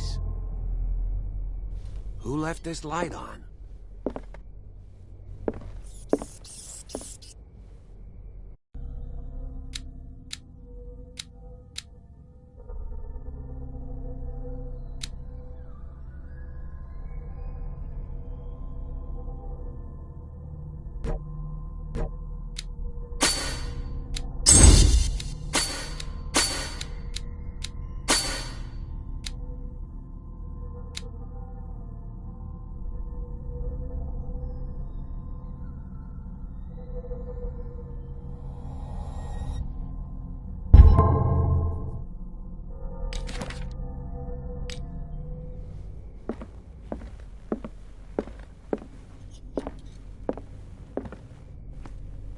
place. Who left this light on?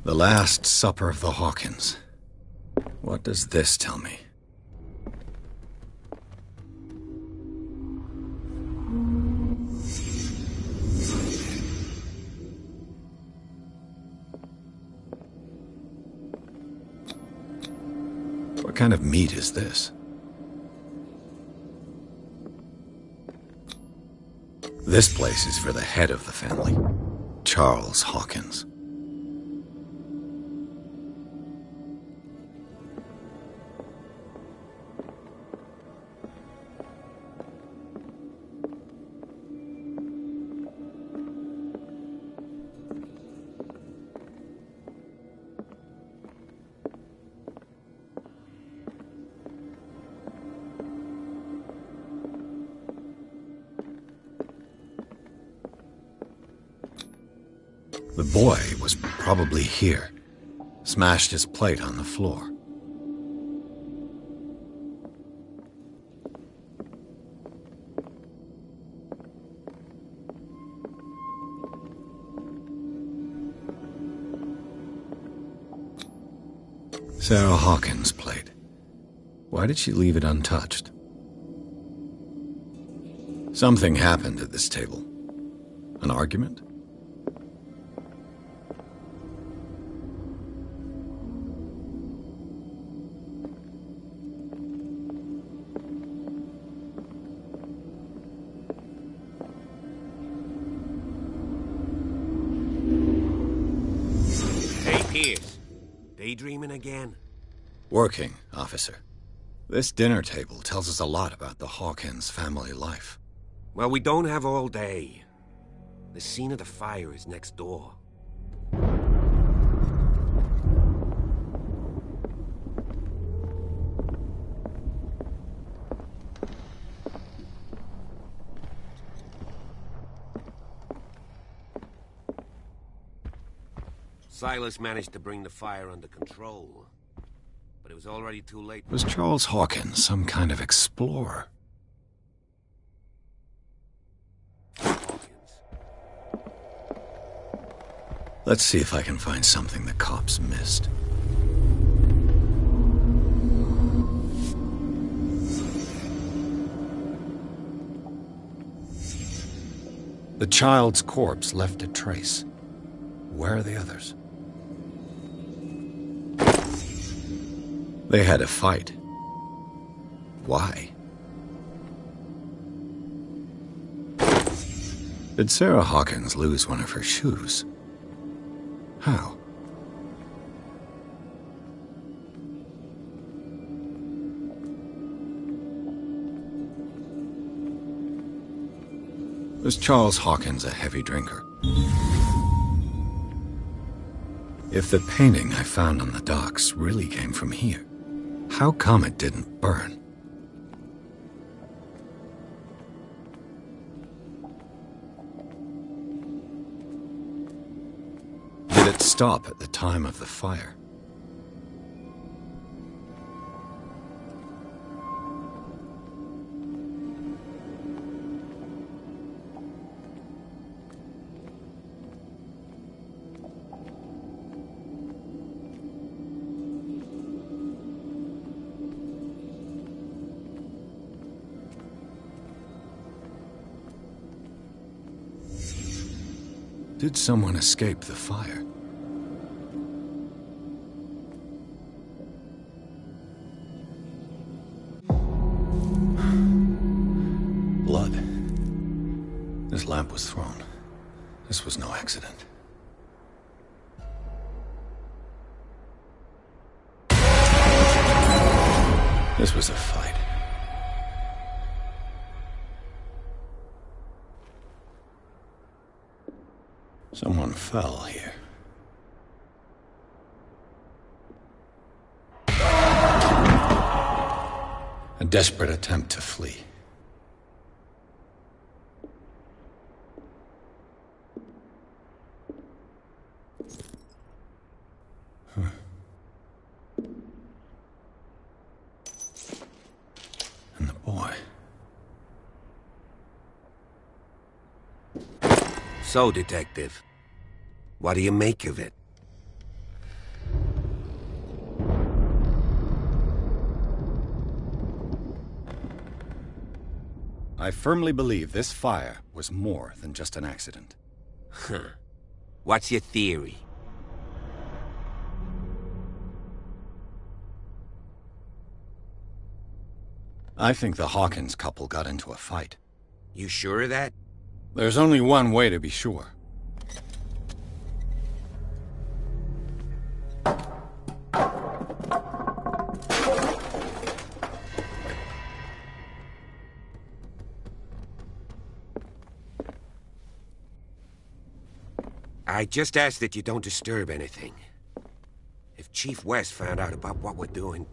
The Last Supper of the Hawkins. What does this tell me? What kind of meat is this? This place is for the head of the family, Charles Hawkins. The boy was probably here. Smashed his plate on the floor. Sarah Hawkins' plate. Why did she leave it untouched? Something happened at this table. An argument? Daydreaming again? Working, officer. This dinner table tells us a lot about the Hawkins family life. Well, we don't have all day. The scene of the fire is next door. Silas managed to bring the fire under control, but it was already too late. Was Charles Hawkins some kind of explorer? Hawkins. Let's see if I can find something the cops missed. The child's corpse left a trace. Where are the others? They had a fight. Why? Did Sarah Hawkins lose one of her shoes? How? Was Charles Hawkins a heavy drinker? If the painting I found on the docks really came from here, how come it didn't burn? Did it stop at the time of the fire? Did someone escape the fire? was thrown. This was no accident. This was a fight. Someone fell here. A desperate attempt to flee. And the boy. So, Detective, what do you make of it? I firmly believe this fire was more than just an accident. Huh. What's your theory? I think the Hawkins couple got into a fight. You sure of that? There's only one way to be sure. I just ask that you don't disturb anything. If Chief West found out about what we're doing,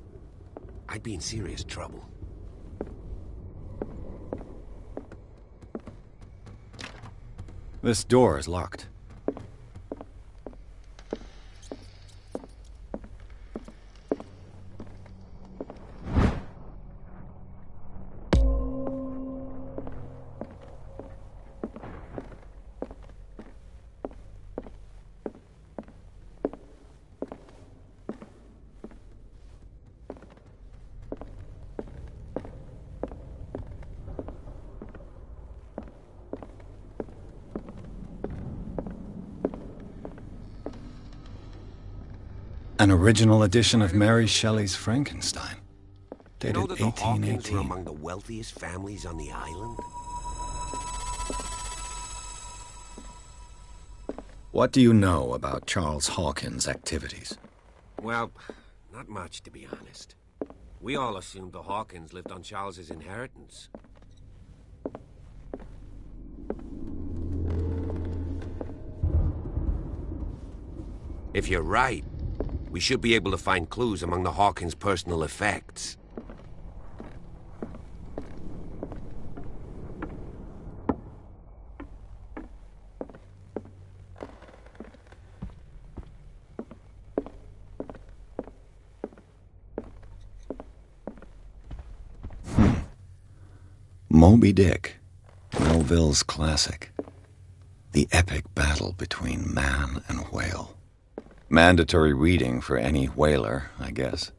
I'd be in serious trouble. This door is locked. An original edition of Mary Shelley's Frankenstein, You dated know that the Hawkins were 1818. among the wealthiest families on the island? What do you know about Charles Hawkins' activities? Well, not much, to be honest. We all assumed the Hawkins lived on Charles's inheritance. If you're right, we should be able to find clues among the Hawkins' personal effects. Moby Dick, Melville's classic. The epic battle between man and whale. Mandatory reading for any whaler, I guess.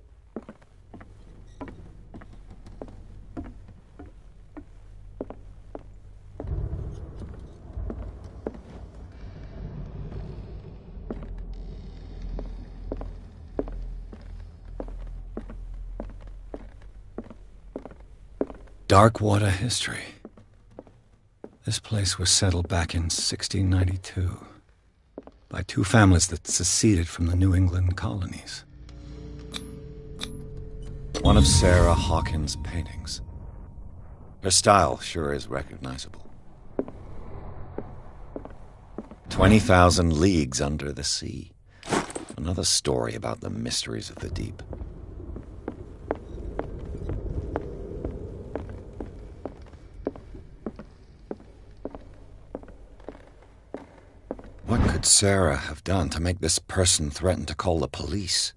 Darkwater history. This place was settled back in 1692 by two families that seceded from the New England colonies. One of Sarah Hawkins' paintings. Her style sure is recognizable. 20,000 Leagues Under the Sea. Another story about the mysteries of the deep. What could Sarah have done to make this person threaten to call the police?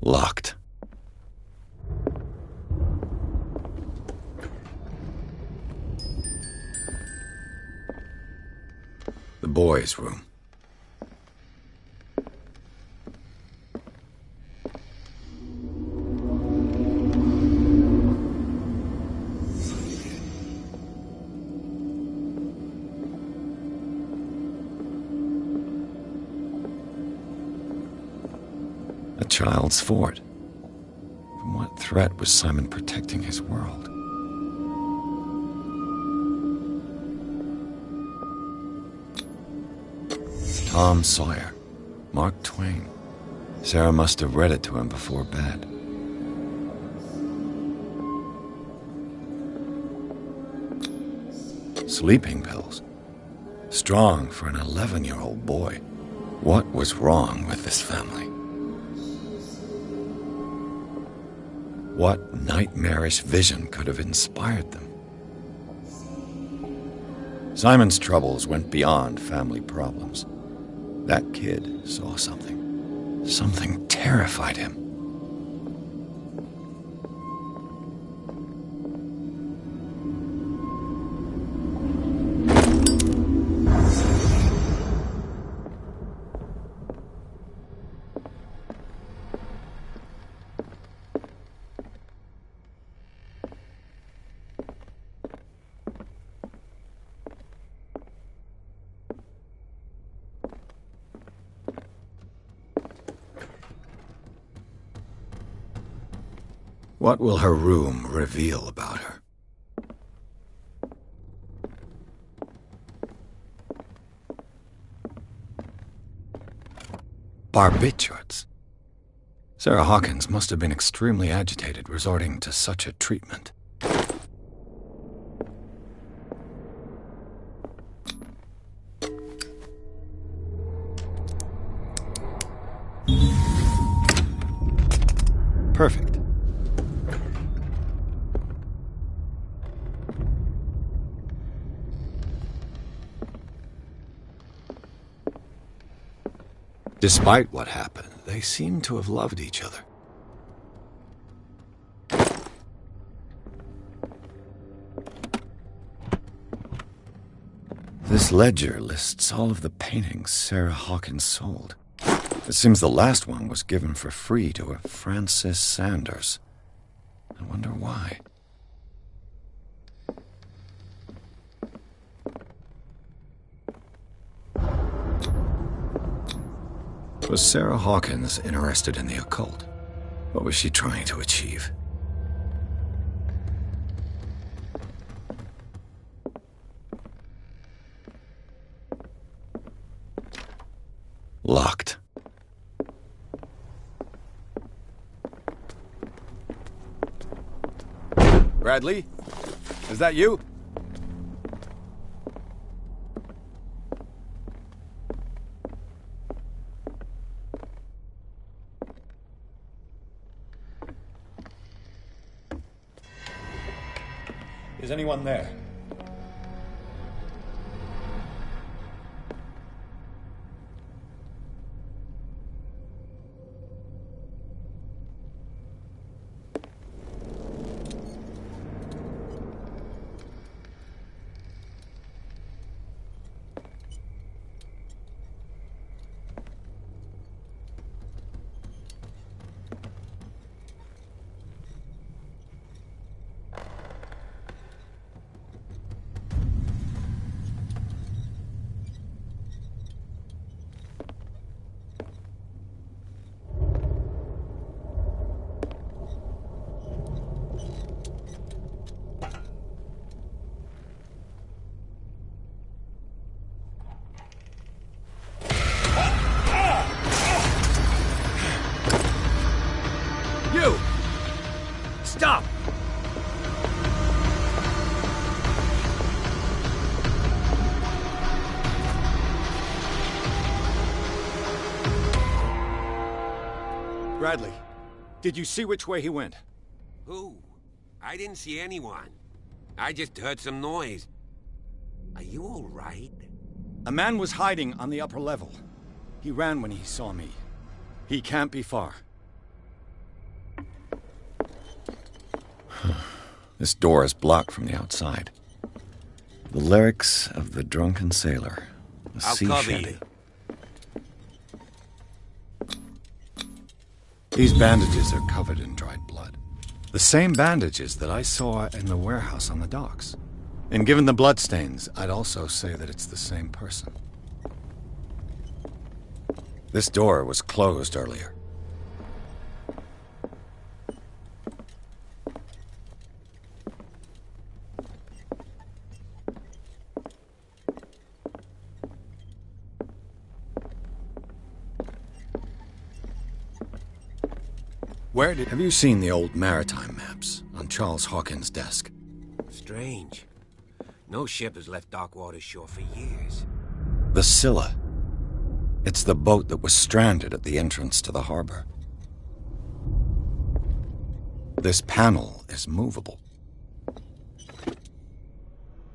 Locked. The boys' room. child's fort. From what threat was Simon protecting his world? Tom Sawyer, Mark Twain. Sarah must have read it to him before bed. Sleeping pills. Strong for an 11-year-old boy. What was wrong with this family? What nightmarish vision could have inspired them? Simon's troubles went beyond family problems. That kid saw something. Something terrified him. What will her room reveal about her? Barbiturates. Sarah Hawkins must have been extremely agitated resorting to such a treatment. Perfect. Despite what happened, they seem to have loved each other. This ledger lists all of the paintings Sarah Hawkins sold. It seems the last one was given for free to a Francis Sanders. I wonder why. Was Sarah Hawkins interested in the occult? What was she trying to achieve? Locked. Bradley? Is that you? Is anyone there? Stop! Bradley, did you see which way he went? Who? I didn't see anyone. I just heard some noise. Are you all right? A man was hiding on the upper level. He ran when he saw me. He can't be far. This door is blocked from the outside. The lyrics of the drunken sailor. The I'll sea cover shanty. you. These bandages are covered in dried blood. The same bandages that I saw in the warehouse on the docks. And given the bloodstains, I'd also say that it's the same person. This door was closed earlier. Have you seen the old maritime maps on Charles Hawkins' desk? Strange. No ship has left Darkwater shore for years. The Scylla. It's the boat that was stranded at the entrance to the harbor. This panel is movable.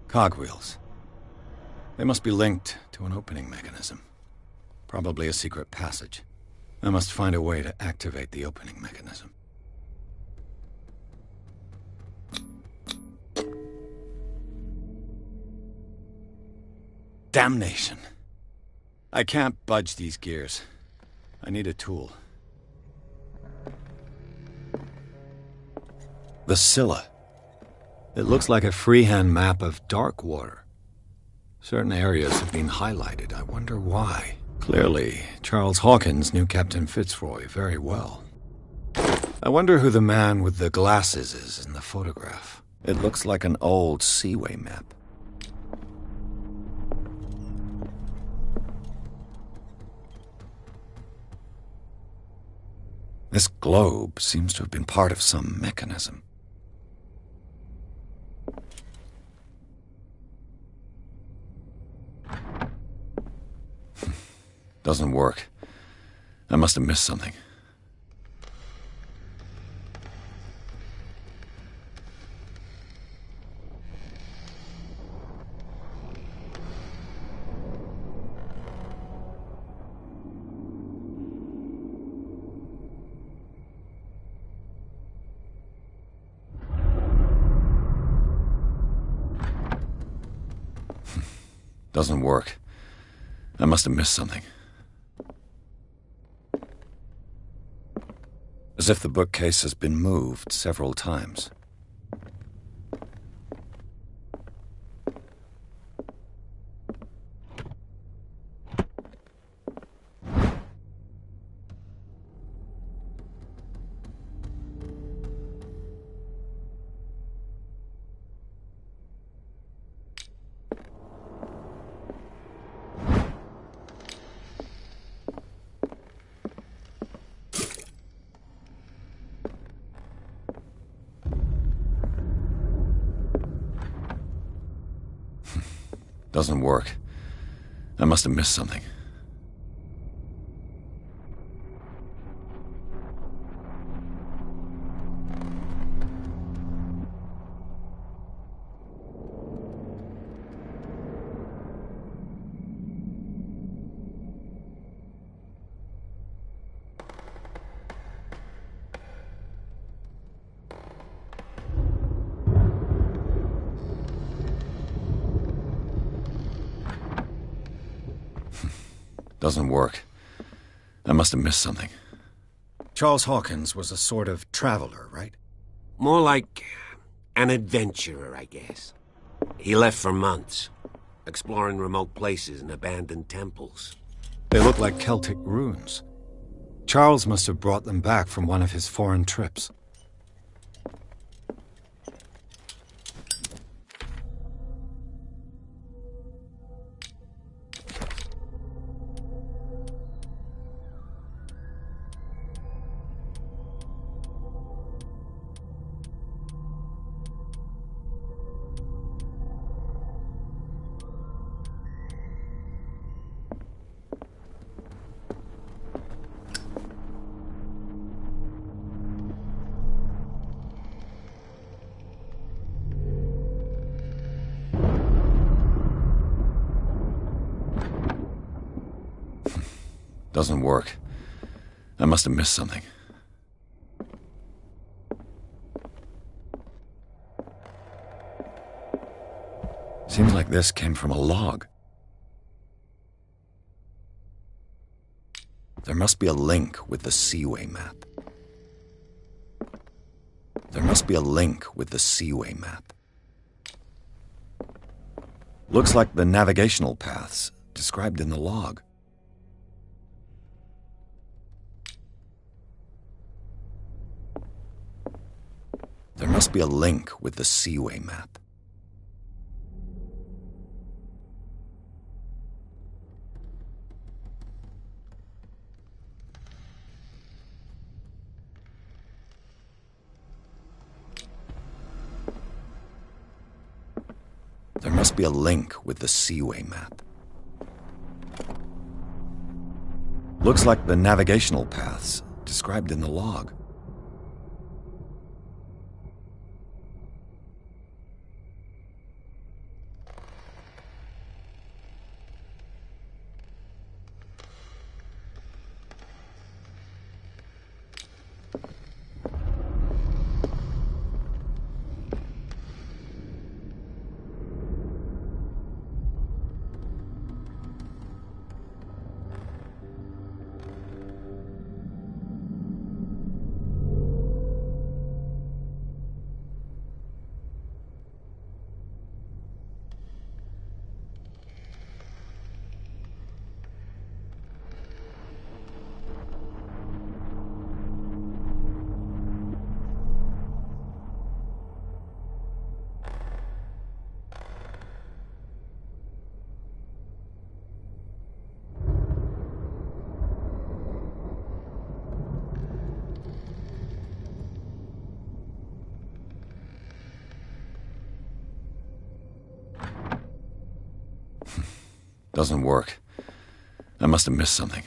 Cogwheels. They must be linked to an opening mechanism. Probably a secret passage. I must find a way to activate the opening mechanism. Damnation. I can't budge these gears. I need a tool. The Scylla. It looks like a freehand map of Darkwater. Certain areas have been highlighted. I wonder why. Clearly, Charles Hawkins knew Captain Fitzroy very well. I wonder who the man with the glasses is in the photograph. It looks like an old seaway map. This globe seems to have been part of some mechanism. Doesn't work. I must have missed something. Doesn't work. I must have missed something. As if the bookcase has been moved several times. Doesn't work. I must have missed something. Doesn't work. I must have missed something. Charles Hawkins was a sort of traveler, right? More like an adventurer, I guess. He left for months, exploring remote places and abandoned temples. They look like Celtic runes. Charles must have brought them back from one of his foreign trips. Doesn't work. I must have missed something. Seems like this came from a log. There must be a link with the Seaway map. There must be a link with the Seaway map. Looks like the navigational paths described in the log. There must be a link with the Seaway map. There must be a link with the Seaway map. Looks like the navigational paths described in the log. Doesn't work. I must have missed something.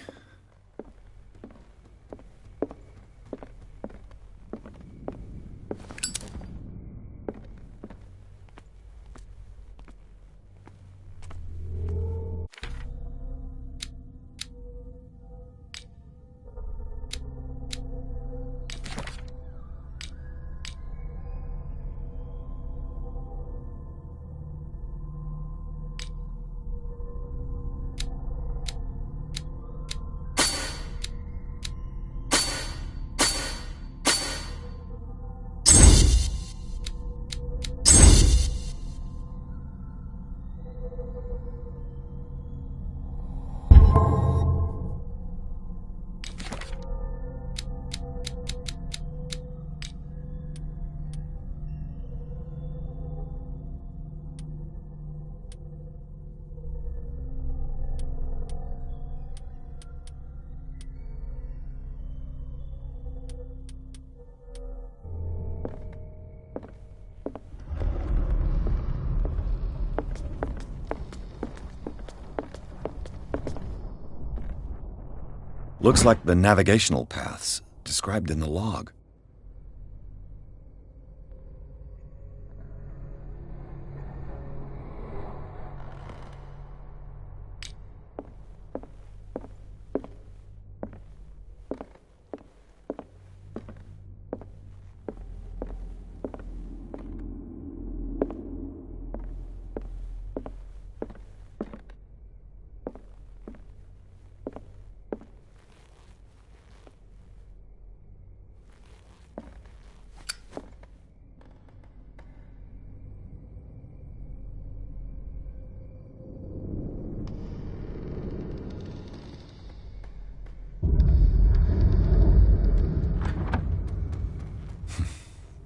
Looks like the navigational paths described in the log.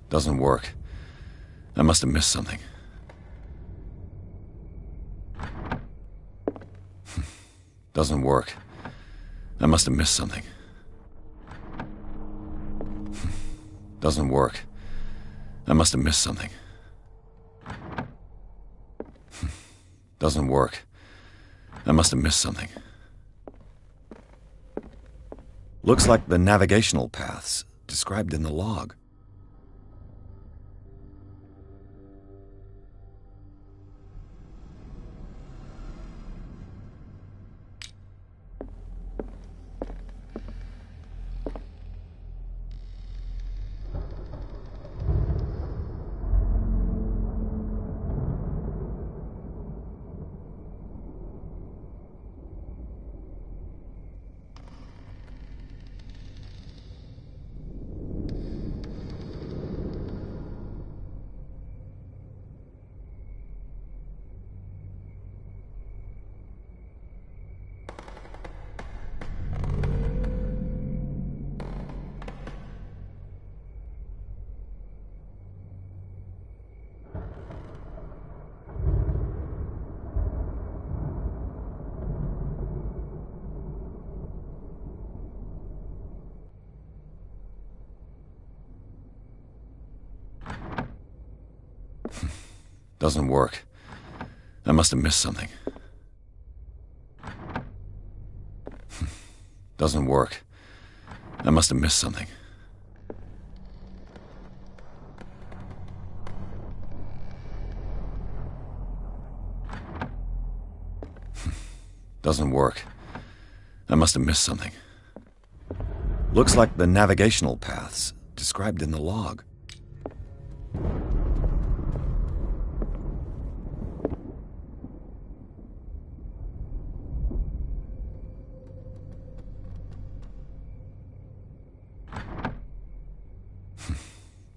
Doesn't work. I must have missed something. Doesn't work. I must have missed something. Doesn't work. I must have missed something. Doesn't work. I must have missed something. Looks like the navigational paths described in the log. Doesn't work. I must have missed something. Doesn't work. I must have missed something. Doesn't work. I must have missed something. Looks like the navigational paths described in the log.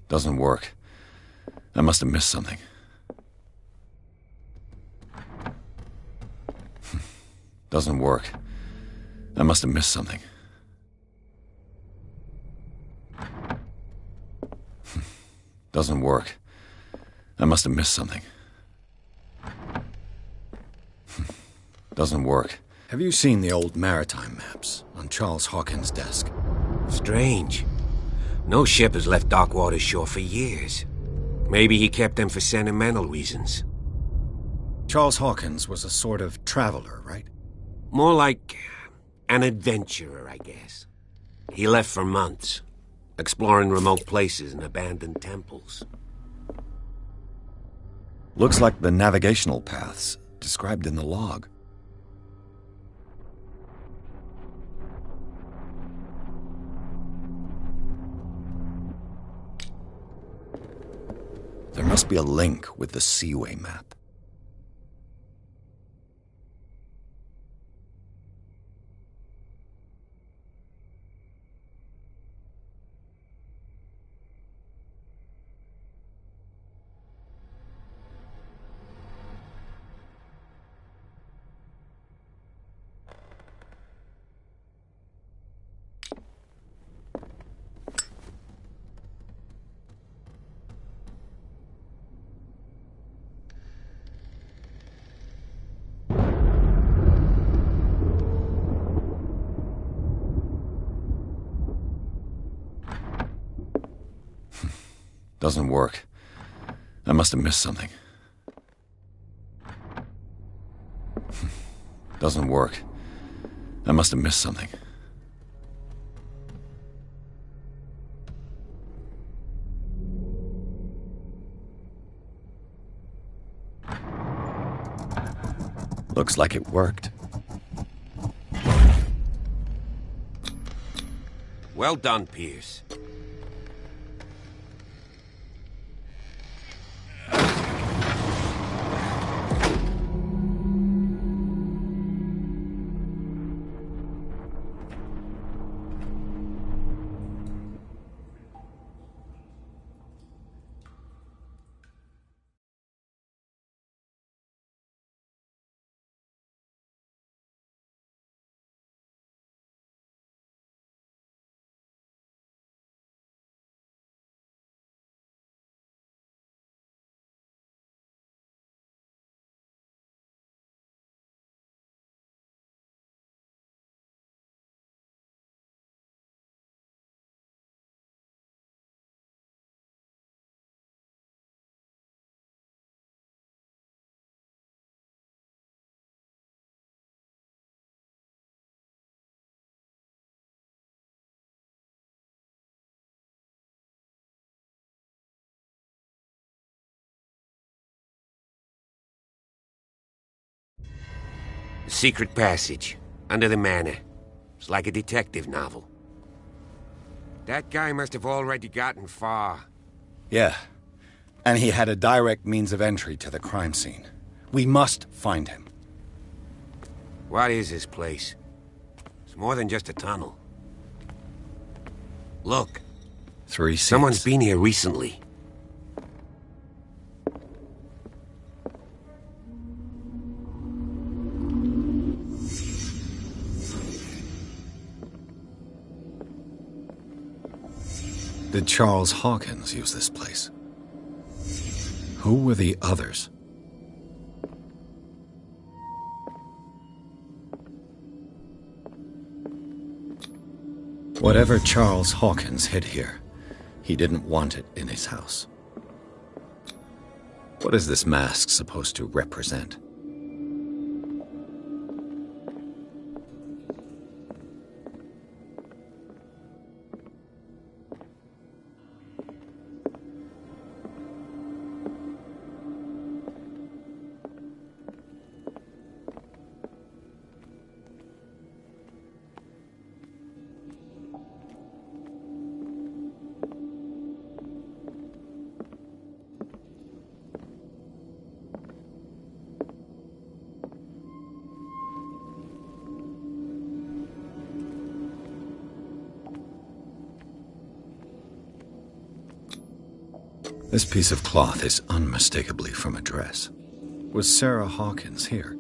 Doesn't work. I must have missed something. Doesn't work. I must have missed something. Doesn't work. I must have missed something. Doesn't work. Have you seen the old maritime maps on Charles Hawkins' desk? Strange. No ship has left Darkwater shore for years. Maybe he kept them for sentimental reasons. Charles Hawkins was a sort of traveler, right? More like an adventurer, I guess. He left for months, exploring remote places and abandoned temples. Looks like the navigational paths described in the log. There must be a link with the Seaway map. Doesn't work. I must have missed something. Doesn't work. I must have missed something. Looks like it worked. Well done, Pierce. The secret passage, under the manor. It's like a detective novel. That guy must have already gotten far. Yeah. And he had a direct means of entry to the crime scene. We must find him. What is this place? It's more than just a tunnel. Look. 3 seats. Someone's been here recently. Did Charles Hawkins use this place? Who were the others? Whatever Charles Hawkins hid here, he didn't want it in his house. What is this mask supposed to represent? This piece of cloth is unmistakably from a dress. Was Sarah Hawkins here?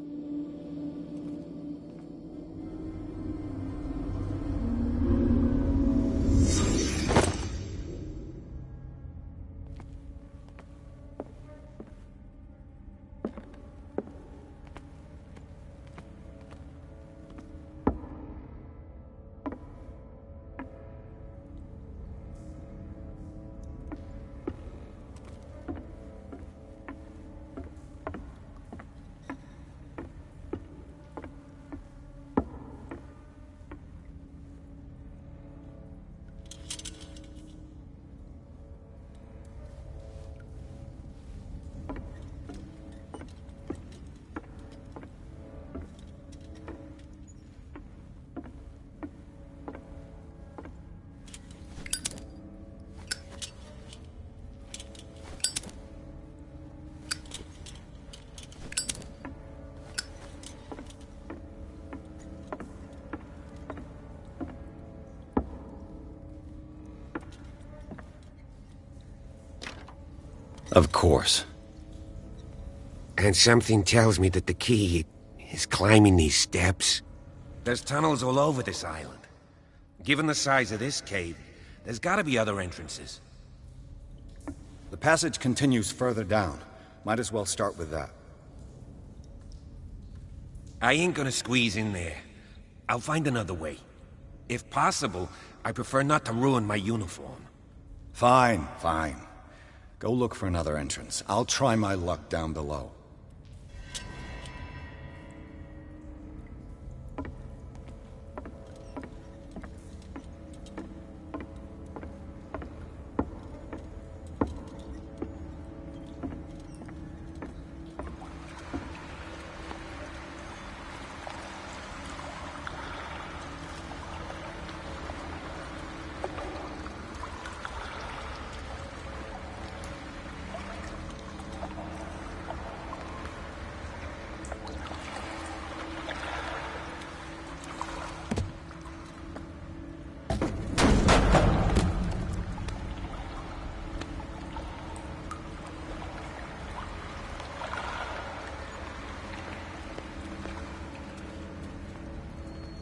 Of course. And something tells me that the key is climbing these steps. There's tunnels all over this island. Given the size of this cave, there's gotta be other entrances. The passage continues further down. Might as well start with that. I ain't gonna squeeze in there. I'll find another way. If possible, I prefer not to ruin my uniform. Fine, fine. Go look for another entrance. I'll try my luck down below.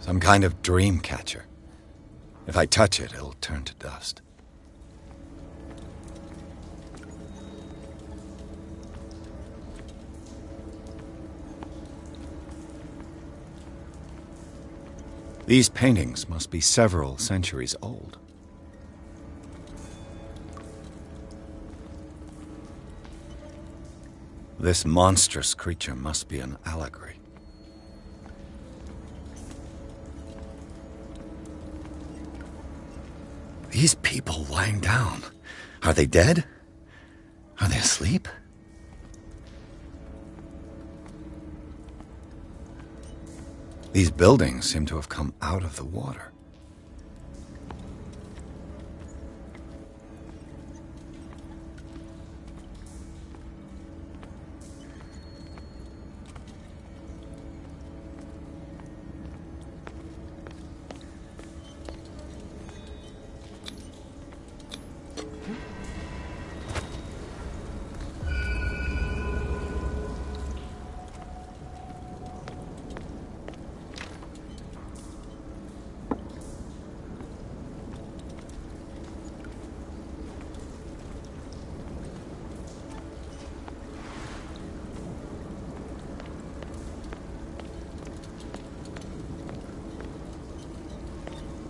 Some kind of dream catcher. If I touch it, it'll turn to dust. These paintings must be several centuries old. This monstrous creature must be an allegory. These people lying down, are they dead? Are they asleep? These buildings seem to have come out of the water.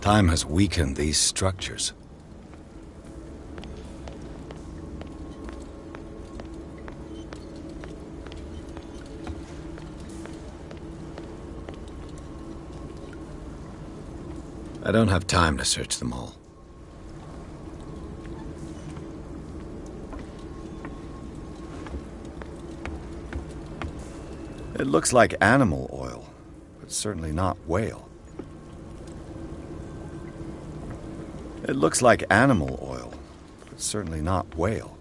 Time has weakened these structures. I don't have time to search them all. It looks like animal oil, but certainly not whale. It looks like animal oil, but certainly not whale.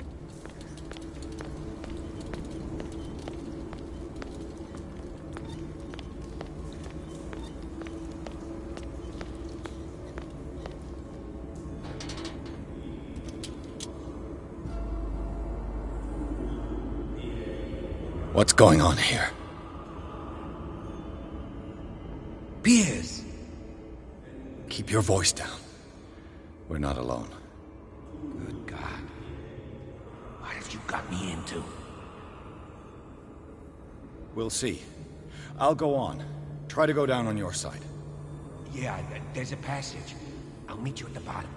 What's going on here? Piers! Keep your voice down. We're not alone. Good God. What have you got me into? We'll see. I'll go on. Try to go down on your side. Yeah, there's a passage. I'll meet you at the bottom.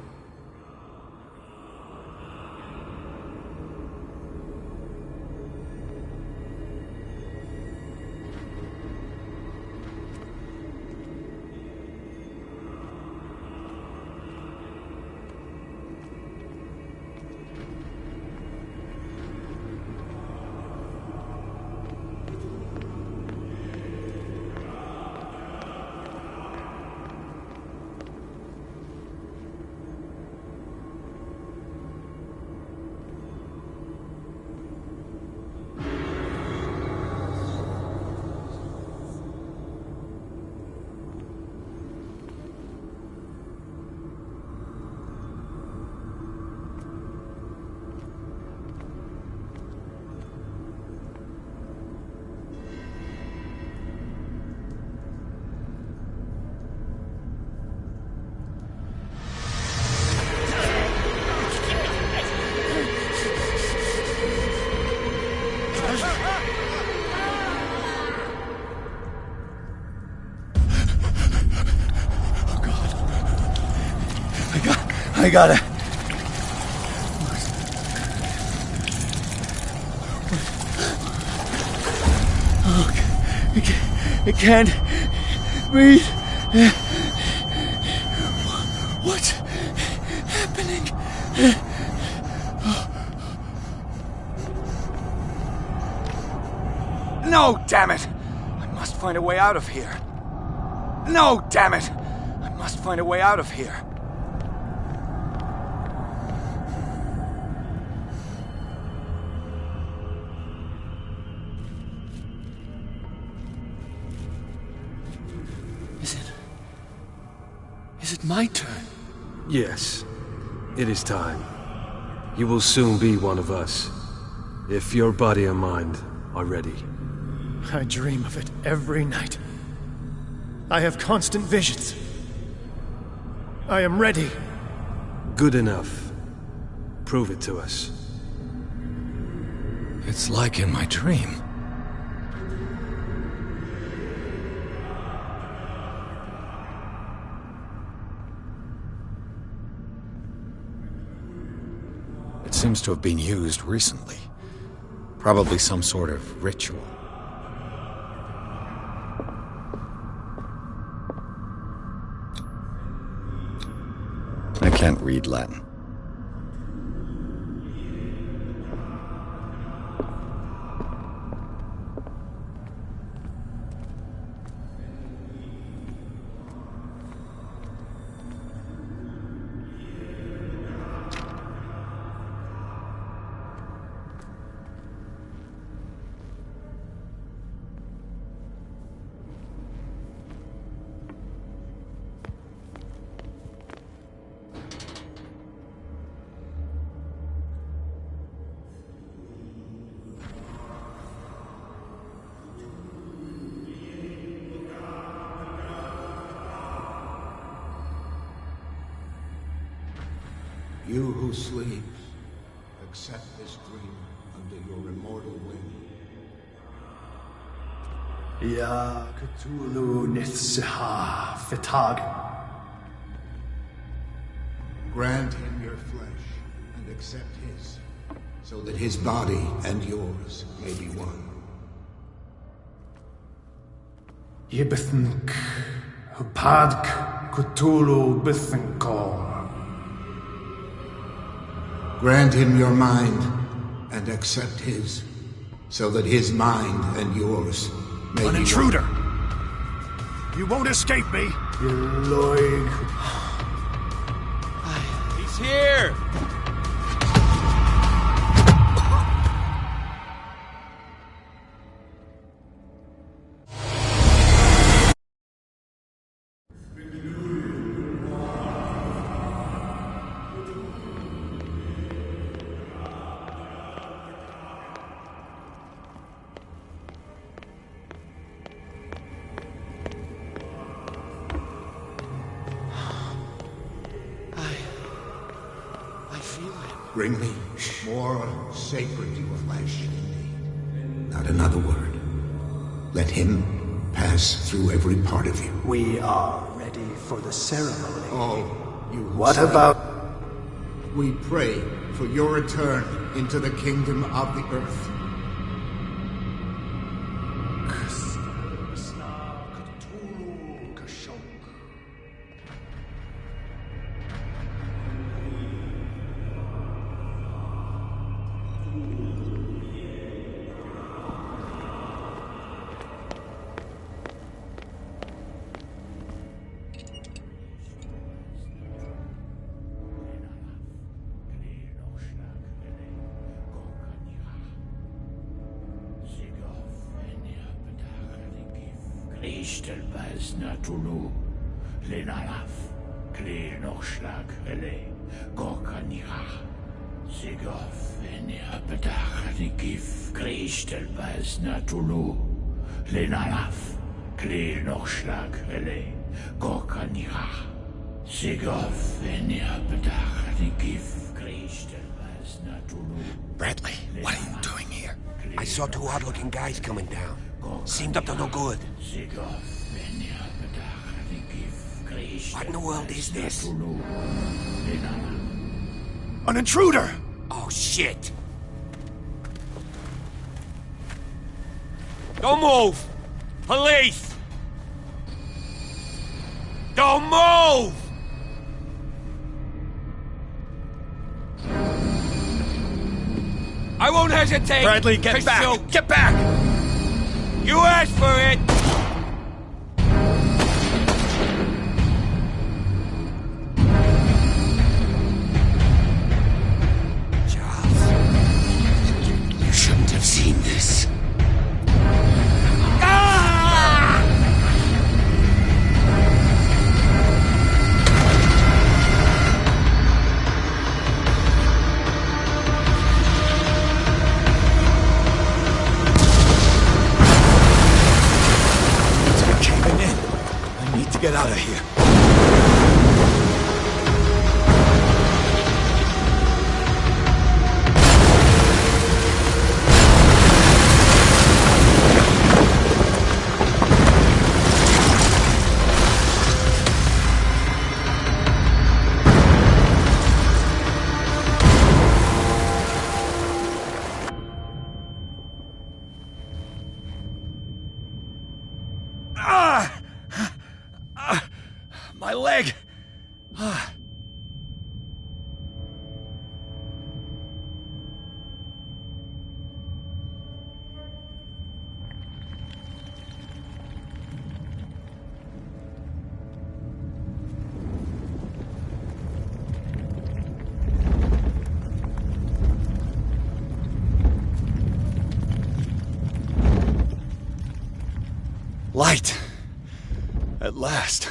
I got it. Oh, it can't breathe. What's happening? No, damn it! I must find a way out of here. No, damn it! I must find a way out of here. Is it my turn? Yes, it is time. You will soon be one of us, if your body and mind are ready. I dream of it every night. I have constant visions. I am ready. Good enough. Prove it to us. It's like in my dream. It seems to have been used recently. Probably some sort of ritual. I can't read Latin. You who sleeps, accept this dream under your immortal wing. Ya Cthulhu Nithsiha Fitag. Grant him your flesh and accept his, so that his body and yours may be one. Yibithink Hupadk Cthulhu Bithinkor. Grant him your mind and accept his, so that his mind and yours may An be intruder! one. You won't escape me! Yeloig. He's here! bring me, the more sacred your flesh indeed. Not another word. Let him pass through every part of you. We are ready for the ceremony. All you who What serve. about... We pray for your return into the kingdom of the earth. Cthulhu, Lenalaf, Kle Nochschlag, Rele, Gorkanira, Sigov, Enia Pedach, Nikif, Kristelbaz, Natulu, Lenalaf, Kle Nochschlag, Rele, Gorkanira, Sigov, Enia Pedach, Nikif, Kristelbaz, Natulu. Bradley, what are you doing here? I saw two odd-looking guys coming down. Seemed up to no good. What in the world is this? An intruder! Oh, shit! Don't move! Police! Don't move! I won't hesitate! Bradley, get back! Shoot. Get back! You asked for it! Charles, you shouldn't have seen this. Get out of here. My leg! Light! At last.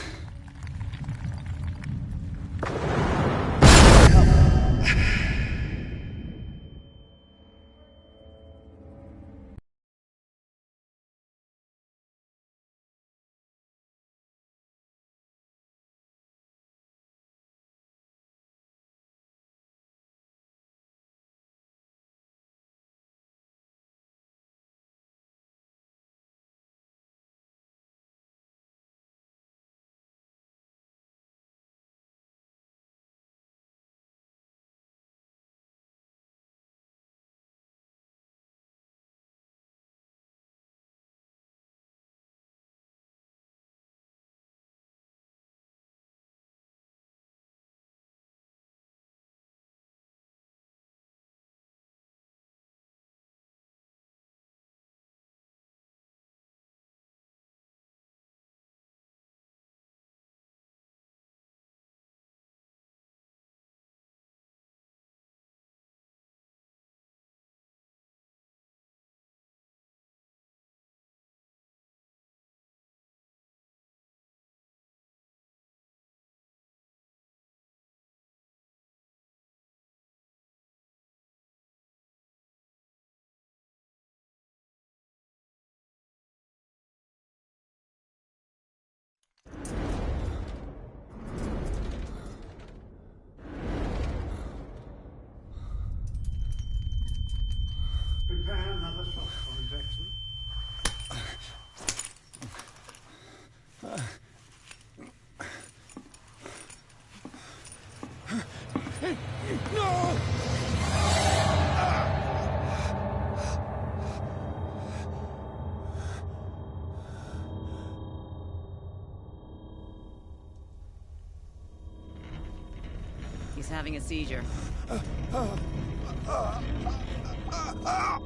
having a seizure. He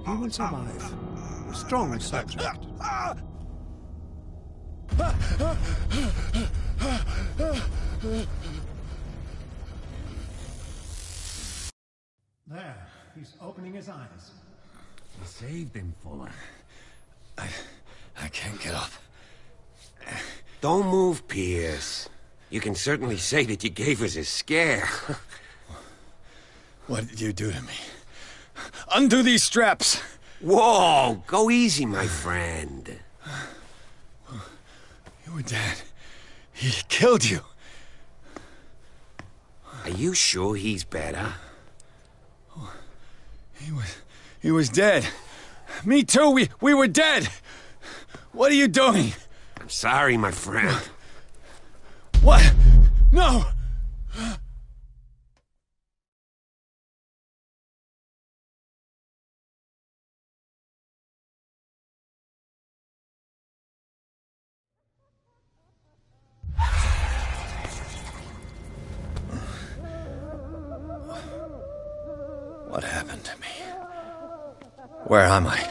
will survive. A strong subject. There, he's opening his eyes. You saved him, Fuller. I can't get up. Don't move, Pierce. You can certainly say that you gave us a scare. What did you do to me? Undo these straps! Whoa! Go easy, my friend. You were dead. He killed you. Are you sure he's better? He was dead. Me too, we were dead! What are you doing? I'm sorry, my friend. What? No! What happened to me? Where am I?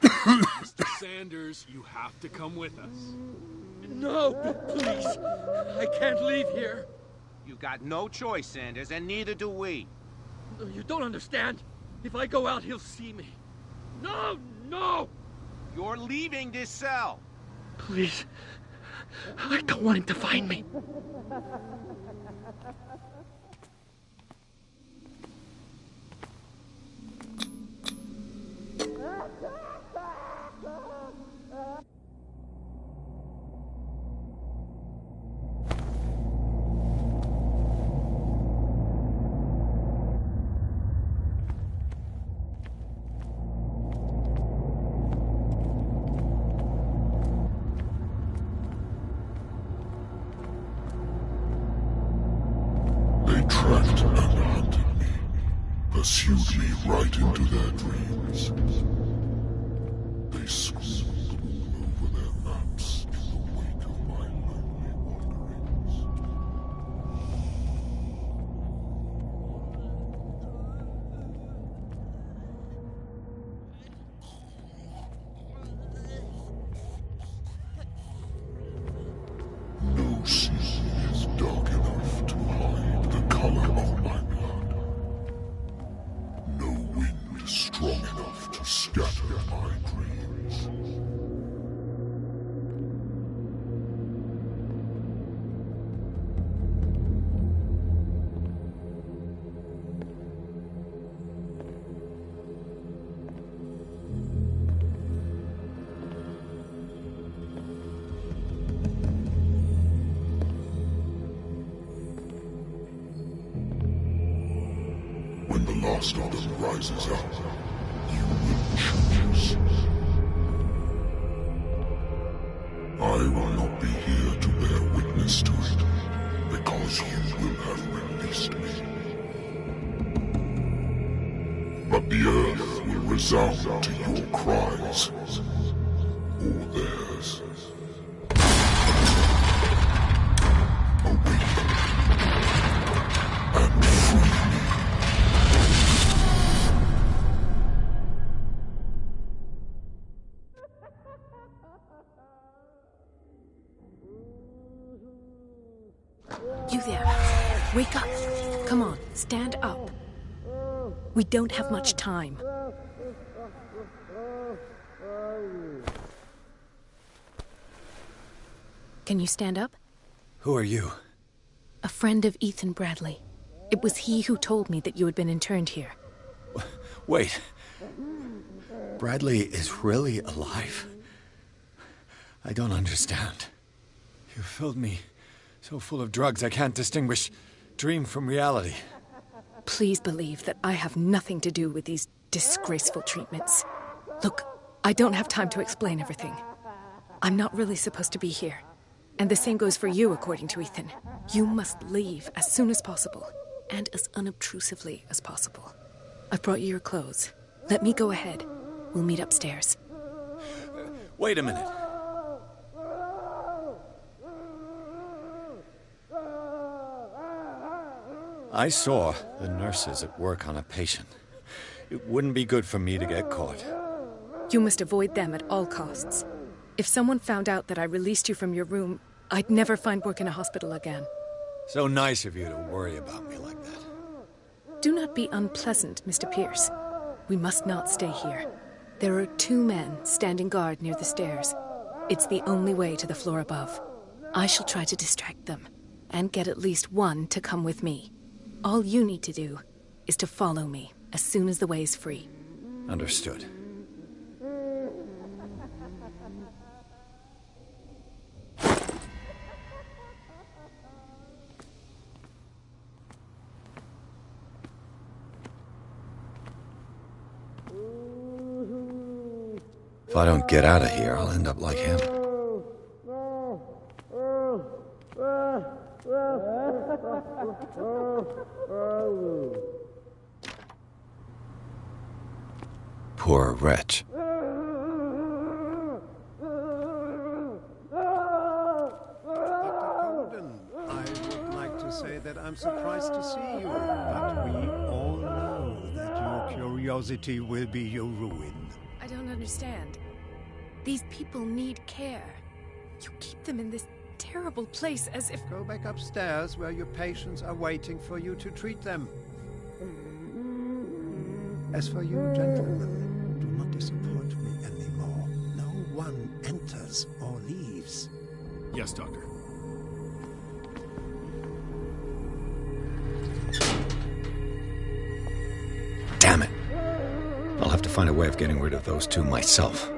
Mr. Sanders, you have to come with us. No, please. I can't leave here. You've got no choice, Sanders, and neither do we. You don't understand. If I go out, he'll see me. No, no! You're leaving this cell. Please. I don't want him to find me. Pursued me right into their dreams. They scribbled all over their maps in the wake of my lonely wanderings. No sea is dark enough to hide the color of my blood. No wind strong enough to scatter my dreams. When the last of them rises up, you will choose. I will not be here to bear witness to it, because you will have released me. But the earth will resound to your cries, or theirs. Awaken and free me. You there. Wake up. Come on, stand up. We don't have much time. Can you stand up? Who are you? A friend of Ethan Bradley. It was he who told me that you had been interned here. Wait. Bradley is really alive? I don't understand. You filled me so full of drugs I can't distinguish dream from reality. Please believe that I have nothing to do with these disgraceful treatments. Look, I don't have time to explain everything. I'm not really supposed to be here. And the same goes for you, according to Ethan. You must leave as soon as possible, and as unobtrusively as possible. I've brought you your clothes. Let me go ahead. We'll meet upstairs. Wait a minute. I saw the nurses at work on a patient. It wouldn't be good for me to get caught. You must avoid them at all costs. If someone found out that I released you from your room, I'd never find work in a hospital again. So nice of you to worry about me like that. Do not be unpleasant, Mr. Pierce. We must not stay here. There are 2 men standing guard near the stairs. It's the only way to the floor above. I shall try to distract them, and get at least one to come with me. All you need to do is to follow me as soon as the way is free. Understood. If I don't get out of here, I'll end up like him. Poor wretch. Say that I'm surprised to see you, but we all know that your curiosity will be your ruin. I don't understand. These people need care. You keep them in this terrible place as if... Go back upstairs where your patients are waiting for you to treat them. As for you, gentlemen, do not disappoint me anymore. No one enters or leaves. Yes, Doctor. Damn it. I'll have to find a way of getting rid of those 2 myself.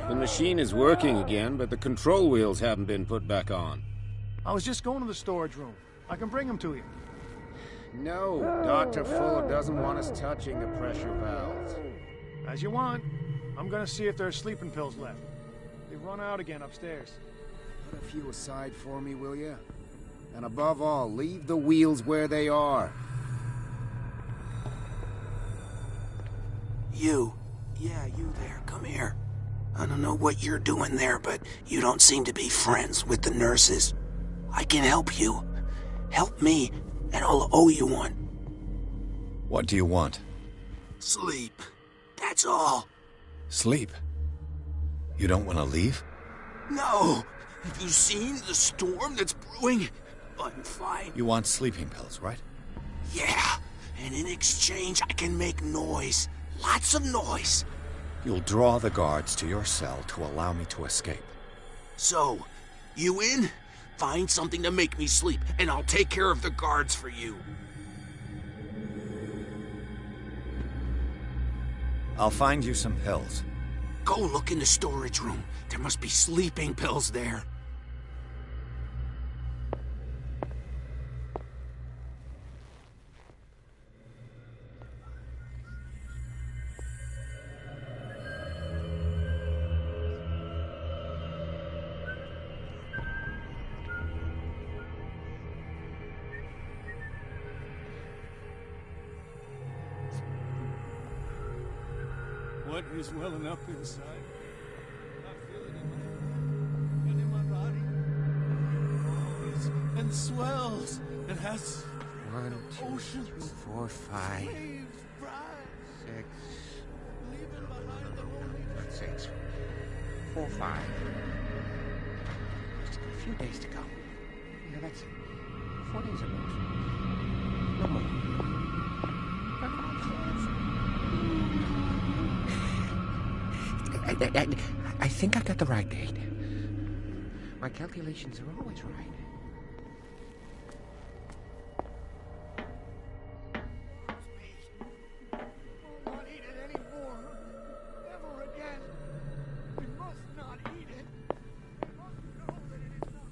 The machine is working again, but the control wheels haven't been put back on. I was just going to the storage room. I can bring them to you. No, Dr. Fuller doesn't want us touching the pressure valves. As you want. I'm gonna see if there are sleeping pills left. They've run out again upstairs. Put a few aside for me, will you? And above all, leave the wheels where they are. You. Yeah, you there. Come here. I don't know what you're doing there, but you don't seem to be friends with the nurses. I can help you. Help me, and I'll owe you one. What do you want? Sleep. That's all. Sleep? You don't want to leave? No. Have you seen the storm that's brewing? I'm fine. You want sleeping pills, right? Yeah. And in exchange, I can make noise. Lots of noise. You'll draw the guards to your cell to allow me to escape. So, you in? Find something to make me sleep, and I'll take care of the guards for you. I'll find you some pills. Go look in the storage room. There must be sleeping pills there. What is welling up inside? I feel it in my body. Grows and swells. It has 1, 2, oceans, 3, 4, 5, waves, bright, 6, leaving behind the lonely 6, 4, 5. Just a few days to go. Yeah, that's 4 days at most. No more. I think I got the right date. My calculations are always right. We'll not eat it anymore. Never again. We must not eat it. We must know that it is not.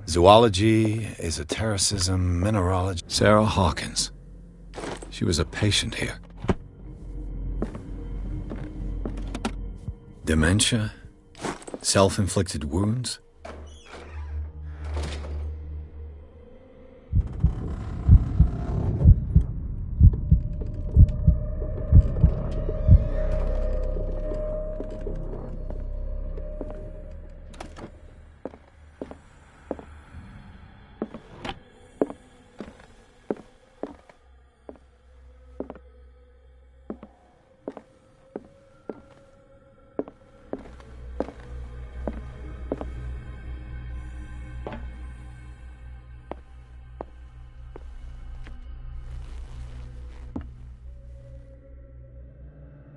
Zoology, esotericism, mineralogy. Sarah Hawkins. She was a patient here. Dementia? Self-inflicted wounds?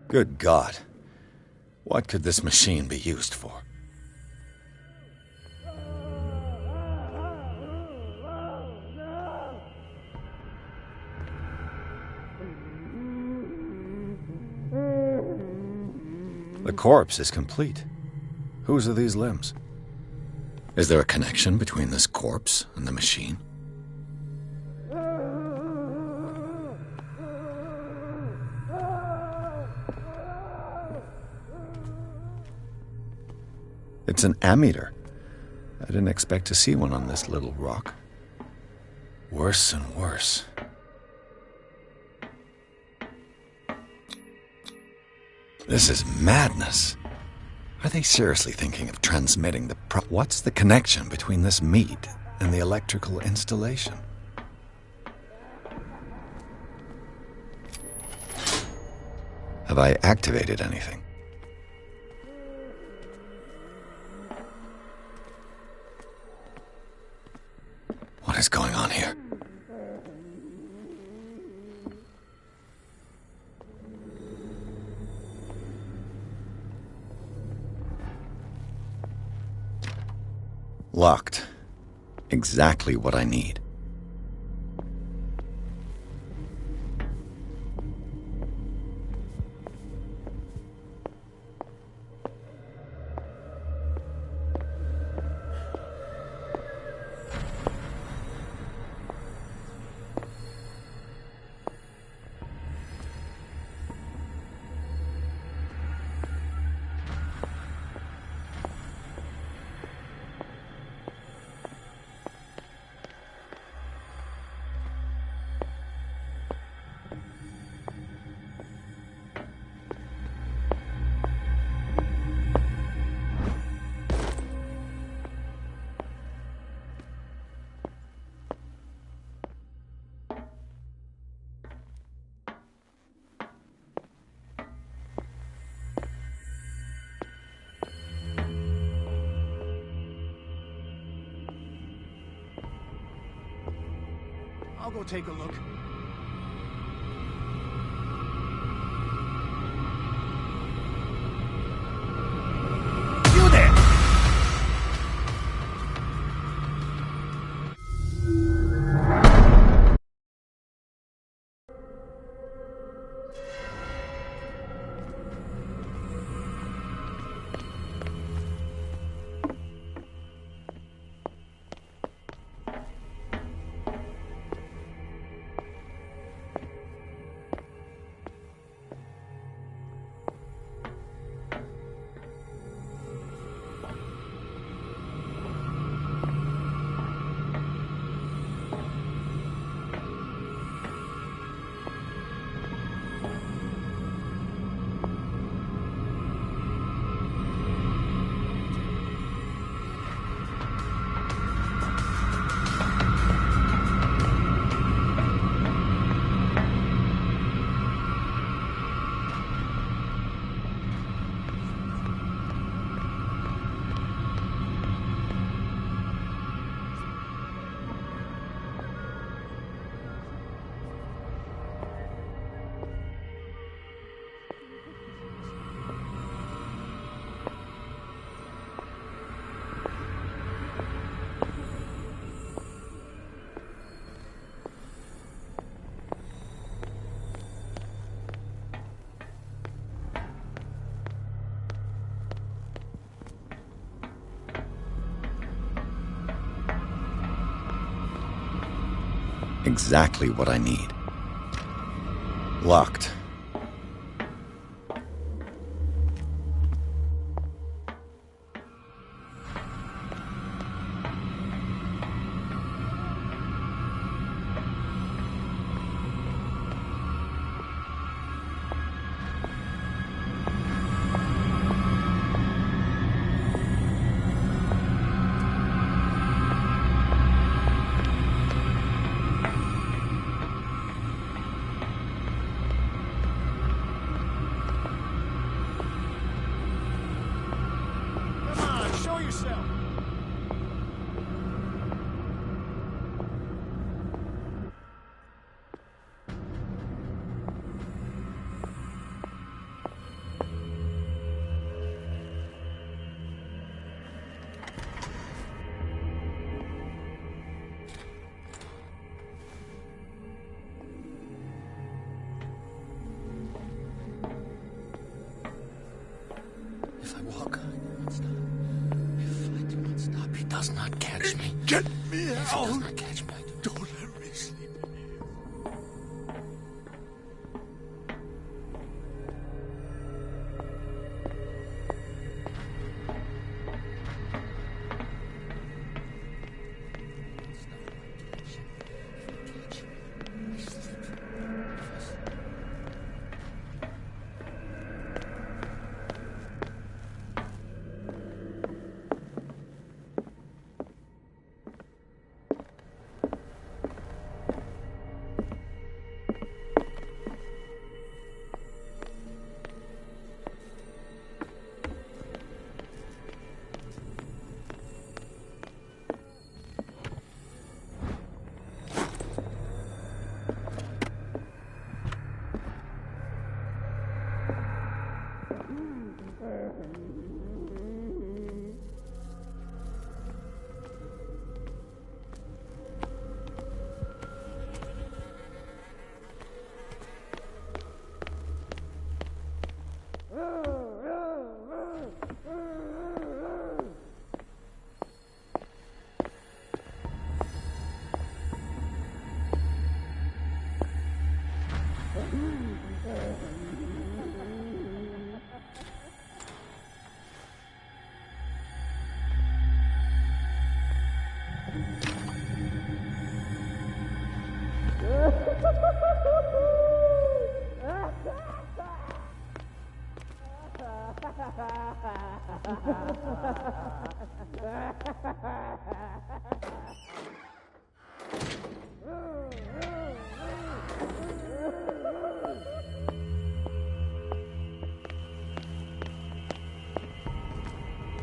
Good God. What could this machine be used for? The corpse is complete. Whose are these limbs? Is there a connection between this corpse and the machine? It's an ammeter. I didn't expect to see one on this little rock. Worse and worse. This is madness. Are they seriously thinking of transmitting the What's the connection between this meat and the electrical installation? Have I activated anything? What is going on here? Locked. Exactly what I need. I'll go take a look. You there! Exactly what I need. Locked. does not catch me. Get me If it out! does not catch me. Don't let me sleep in here.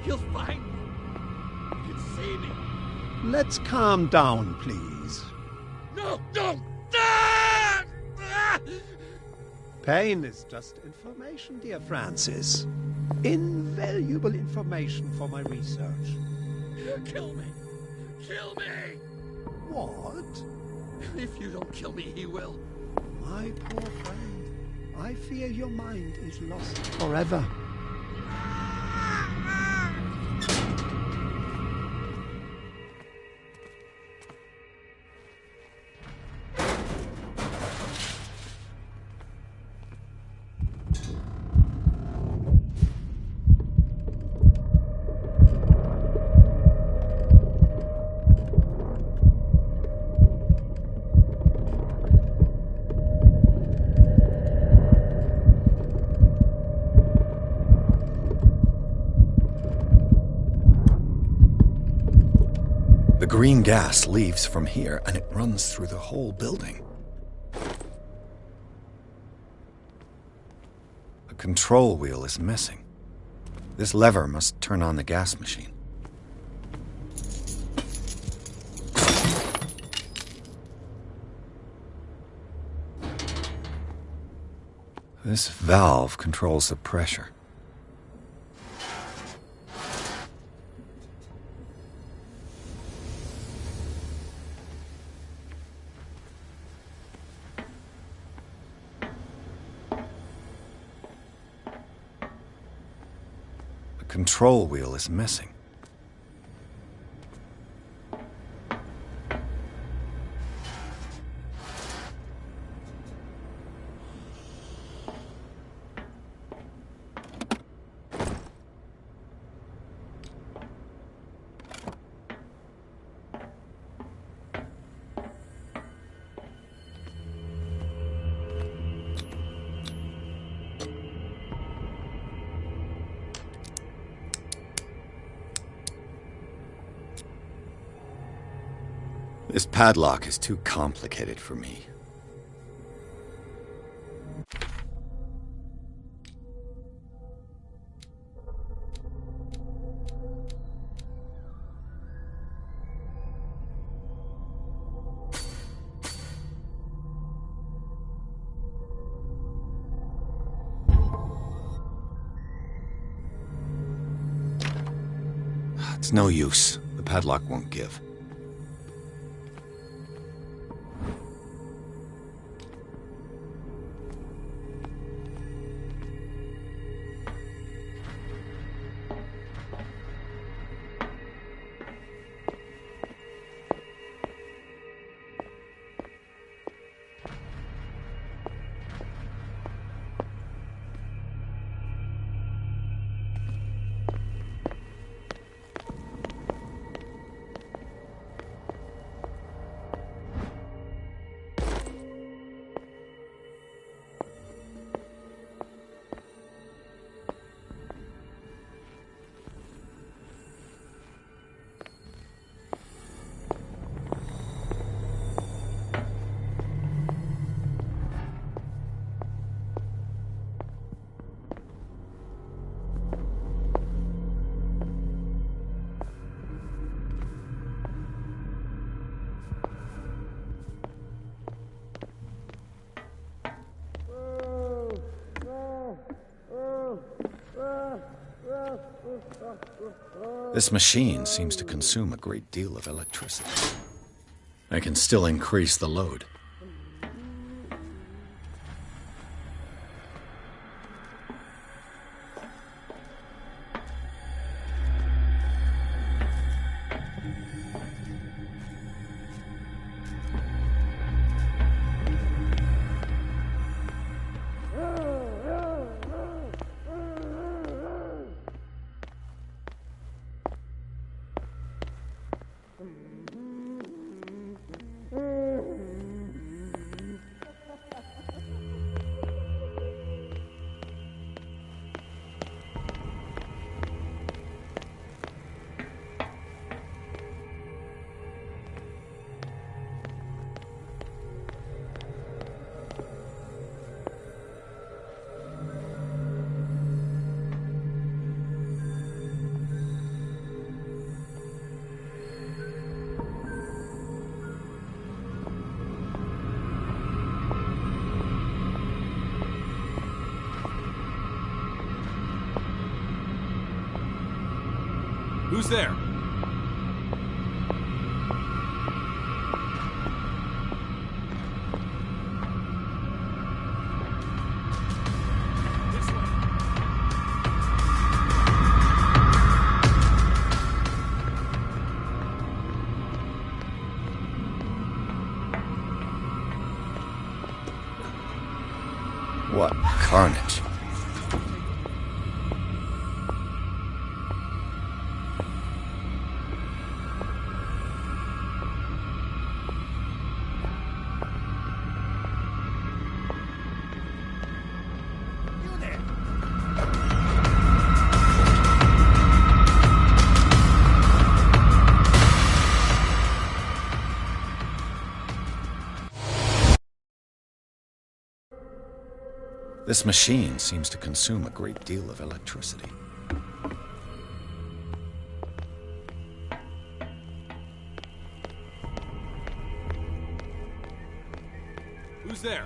He'll find me. He can see me. Let's calm down, please. No, no! Ah! Ah! Pain is just information, dear Francis. Invaluable information for my research. Kill me! Kill me! What? If you don't kill me, he will. My poor friend, I fear your mind is lost forever. The green gas leaves from here, and it runs through the whole building. A control wheel is missing. This lever must turn on the gas machine. This valve controls the pressure. Control wheel is missing. This padlock is too complicated for me. It's no use. The padlock won't give. This machine seems to consume a great deal of electricity. I can still increase the load. Who's there? What carnage. This machine seems to consume a great deal of electricity. Who's there?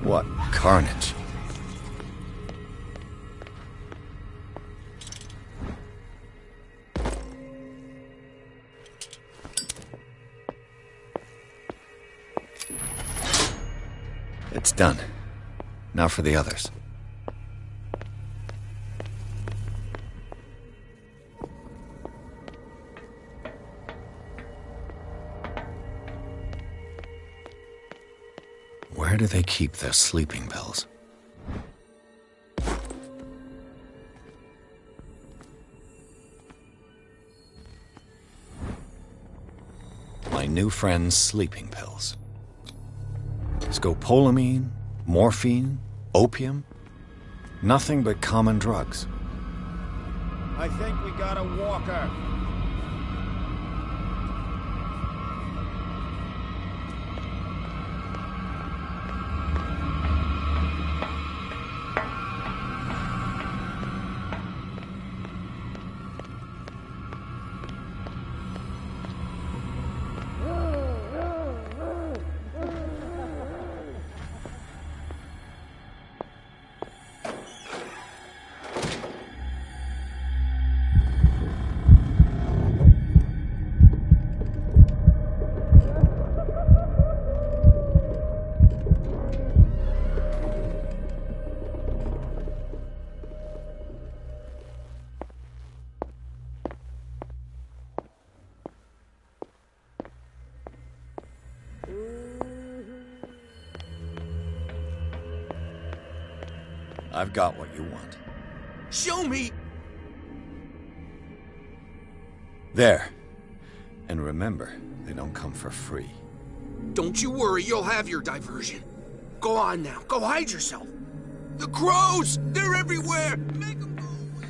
What carnage. It's done. Now for the others. Where do they keep their sleeping pills? My new friend's sleeping pills. Scopolamine, morphine, opium. Nothing but common drugs. I think we got a walker. I've got what you want. Show me! There. And remember, they don't come for free. Don't you worry, you'll have your diversion. Go on now, go hide yourself. The crows! They're everywhere! Make them go away!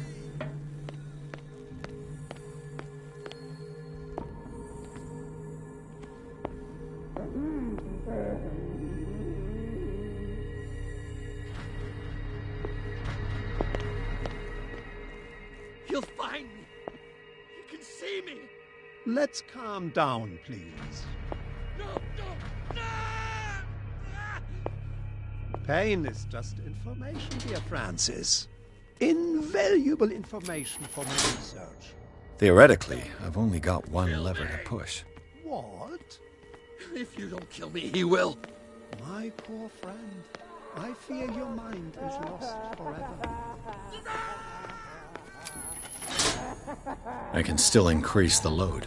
can see me! Let's calm down, please. No, no, no! Pain is just information, dear Francis. Invaluable information for my research. Theoretically, I've only got one lever to push. What? If you don't kill me, he will. My poor friend, I fear your mind is lost forever. I can still increase the load.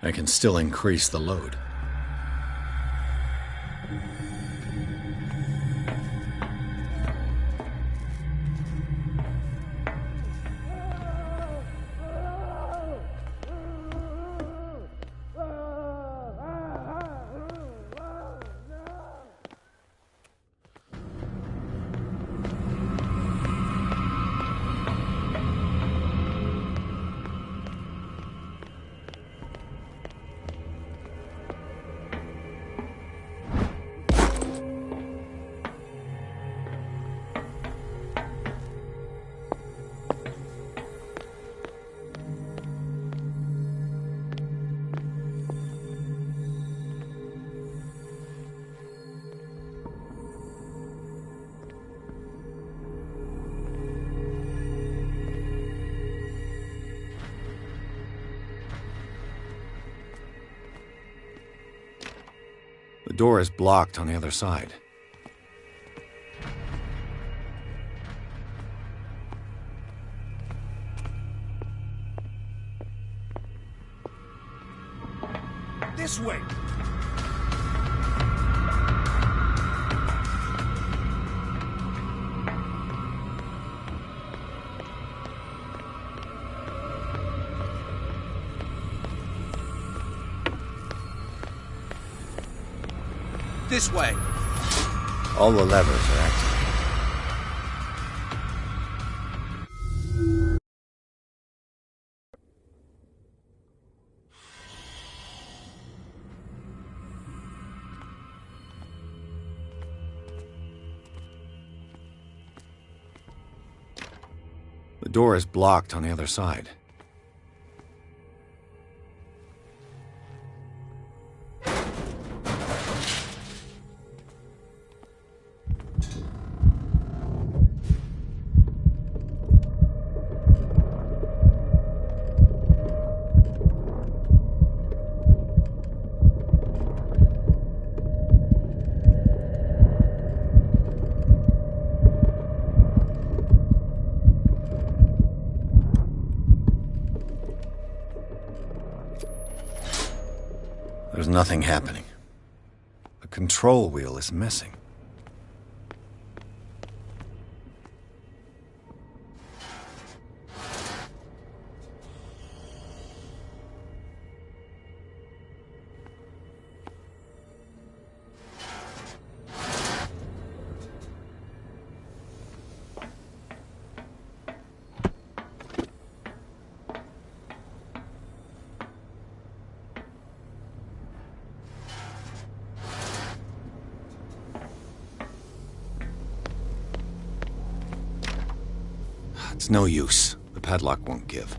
I can still increase the load. The door is blocked on the other side. This way! This way! All the levers are activated. The door is blocked on the other side. There's nothing happening. The control wheel is missing. It's no use. The padlock won't give.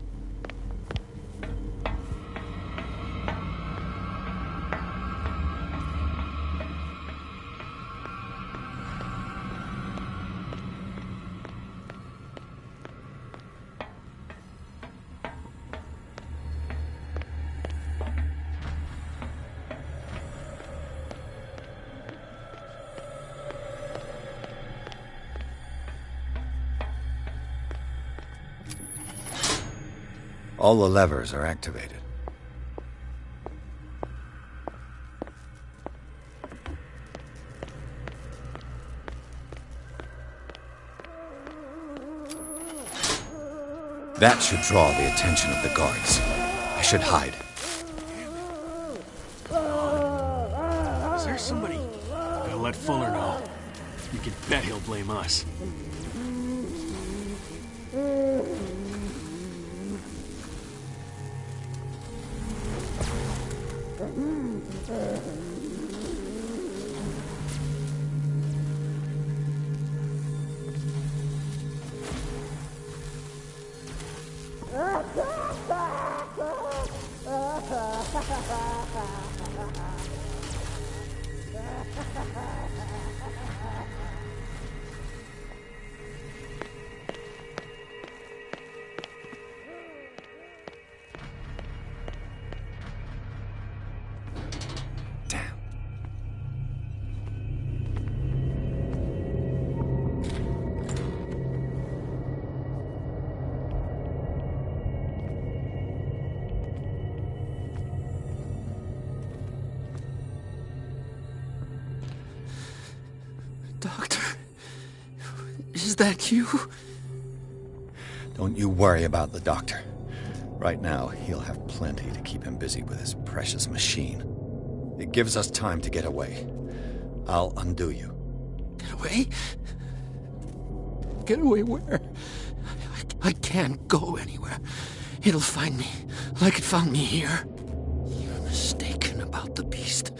All the levers are activated. That should draw the attention of the guards. I should hide. Is there somebody? Gotta let Fuller know. You can bet he'll blame us. Doctor, is that you? Don't you worry about the doctor. Right now, he'll have plenty to keep him busy with his precious machine. It gives us time to get away. I'll undo you. Get away? Get away where? I can't go anywhere. It'll find me, like it found me here. You're mistaken about the beast.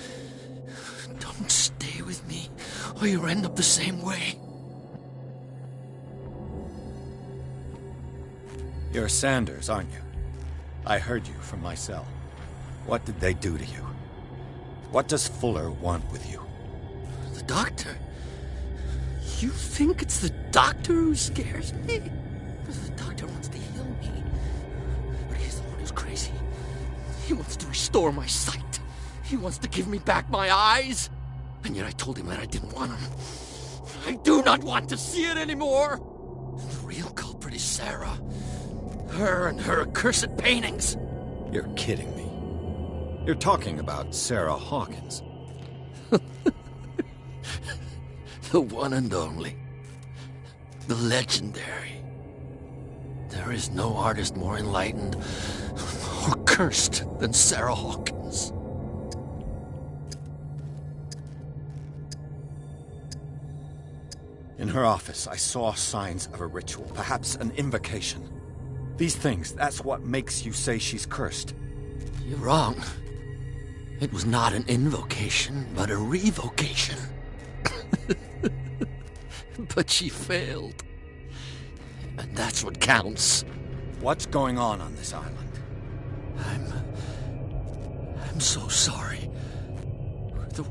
Don't stay with me, or you'll end up the same way. You're Sanders, aren't you? I heard you from my cell. What did they do to you? What does Fuller want with you? The doctor? You think it's the doctor who scares me? The doctor wants to heal me. But he's the one who's crazy. He wants to restore my sight. He wants to give me back my eyes. And yet I told him that I didn't want him. I do not want to see it anymore. The real culprit is Sarah. Her and her accursed paintings. You're kidding me. You're talking about Sarah Hawkins. The one and only. The legendary. There is no artist more enlightened or cursed than Sarah Hawkins. In her office, I saw signs of a ritual, perhaps an invocation. These things, that's what makes you say she's cursed. You're wrong. It was not an invocation, but a revocation. But she failed. And that's what counts. What's going on this island? I'm so sorry.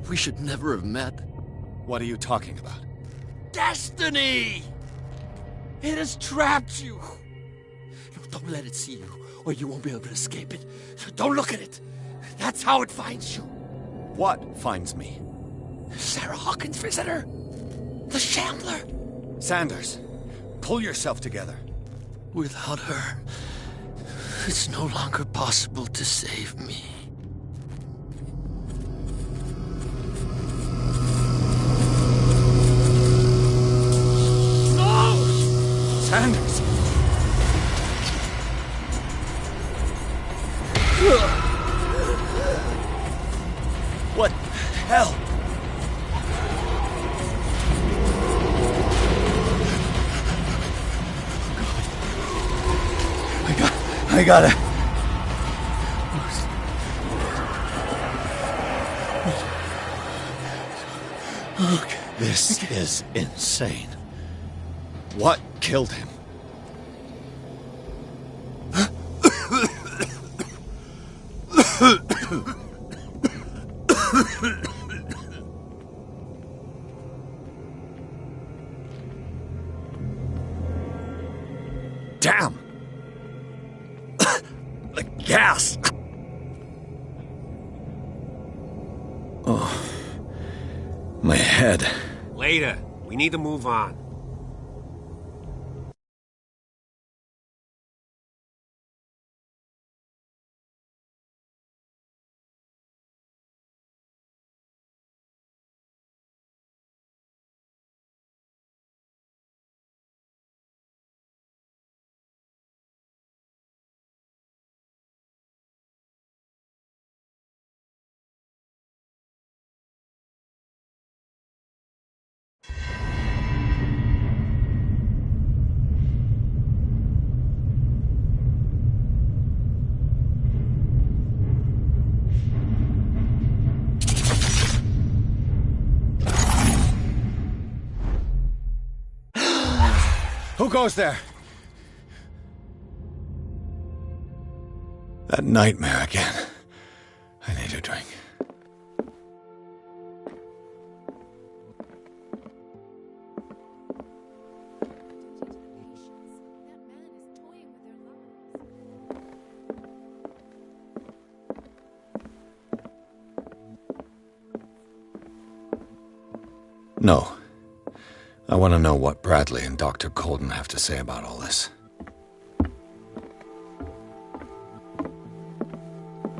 We should never have met. What are you talking about? Destiny! It has trapped you. No, don't let it see you, or you won't be able to escape it. Don't look at it. That's how it finds you. What finds me? Sarah Hawkins' visitor. The Shambler. Sanders, pull yourself together. Without her, it's no longer possible to save me. No! Sanders! What hell? I gotta... This is insane. What killed him? Damn! The gas! Oh, my head. Later. We need to move on. Who goes there? That nightmare again. I need a drink. No. I want to know what Bradley and Dr. Colden have to say about all this.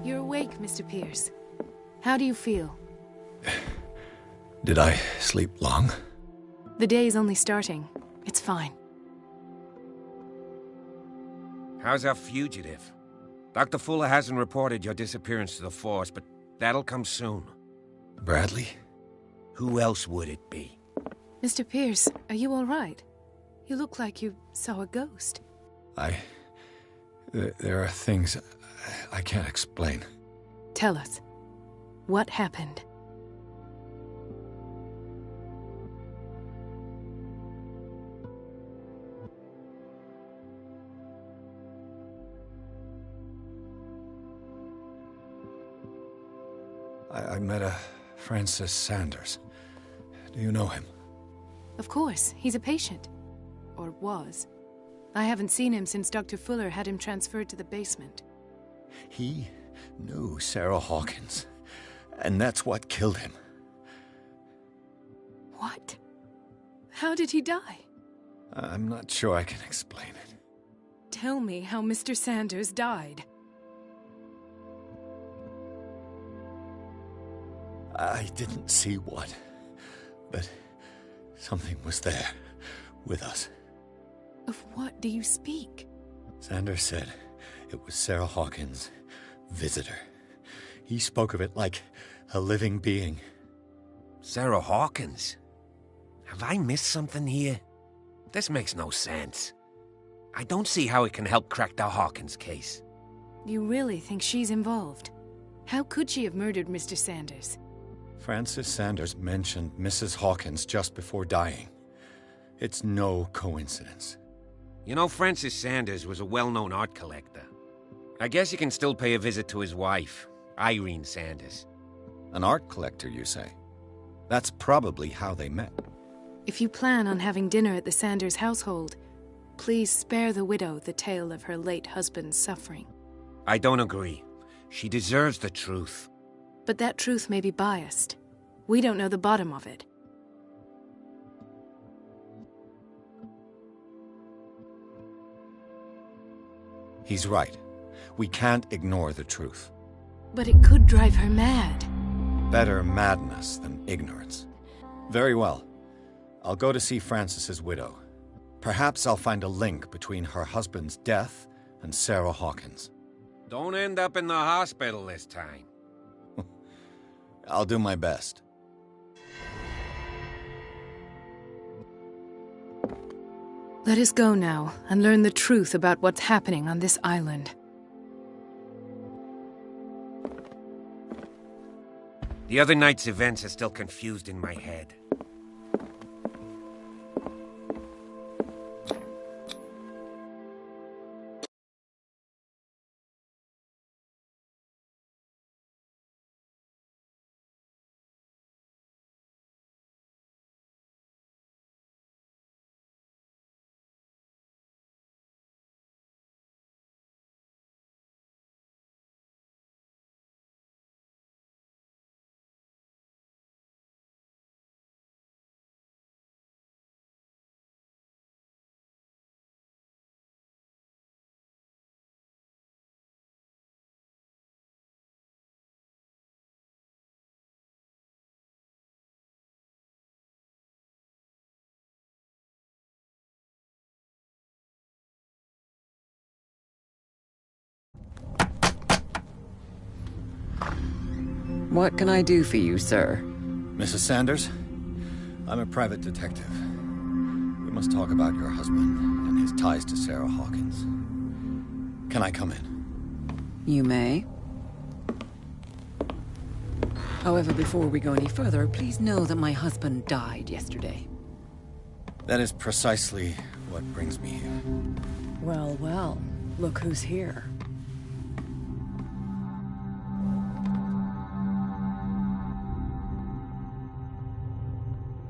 You're awake, Mr. Pierce. How do you feel? Did I sleep long? The day is only starting. It's fine. How's our fugitive? Dr. Fuller hasn't reported your disappearance to the Force, but that'll come soon. Bradley? Who else would it be? Mr. Pierce, are you all right? You look like you saw a ghost. There are things I can't explain. Tell us. What happened? I met a Francis Sanders. Do you know him? Of course, he's a patient. Or was. I haven't seen him since Dr. Fuller had him transferred to the basement. He knew Sarah Hawkins, and that's what killed him. What? How did he die? I'm not sure I can explain it. Tell me how Mr. Sanders died. I didn't see what, but something was there, with us. Of what do you speak? Sanders said it was Sarah Hawkins' visitor. He spoke of it like a living being. Sarah Hawkins? Have I missed something here? This makes no sense. I don't see how it can help crack the Hawkins case. You really think she's involved? How could she have murdered Mr. Sanders? Francis Sanders mentioned Mrs. Hawkins just before dying. It's no coincidence. You know, Francis Sanders was a well-known art collector. I guess you can still pay a visit to his wife, Irene Sanders. An art collector, you say? That's probably how they met. If you plan on having dinner at the Sanders household, please spare the widow the tale of her late husband's suffering. I don't agree. She deserves the truth. But that truth may be biased. We don't know the bottom of it. He's right. We can't ignore the truth. But it could drive her mad. Better madness than ignorance. Very well. I'll go to see Francis's widow. Perhaps I'll find a link between her husband's death and Sarah Hawkins. Don't end up in the hospital this time. I'll do my best. Let us go now and learn the truth about what's happening on this island. The other night's events are still confused in my head. What can I do for you, sir? Mrs. Sanders? I'm a private detective. We must talk about your husband and his ties to Sarah Hawkins. Can I come in? You may. However, before we go any further, please know that my husband died yesterday. That is precisely what brings me here. Well, well, look who's here.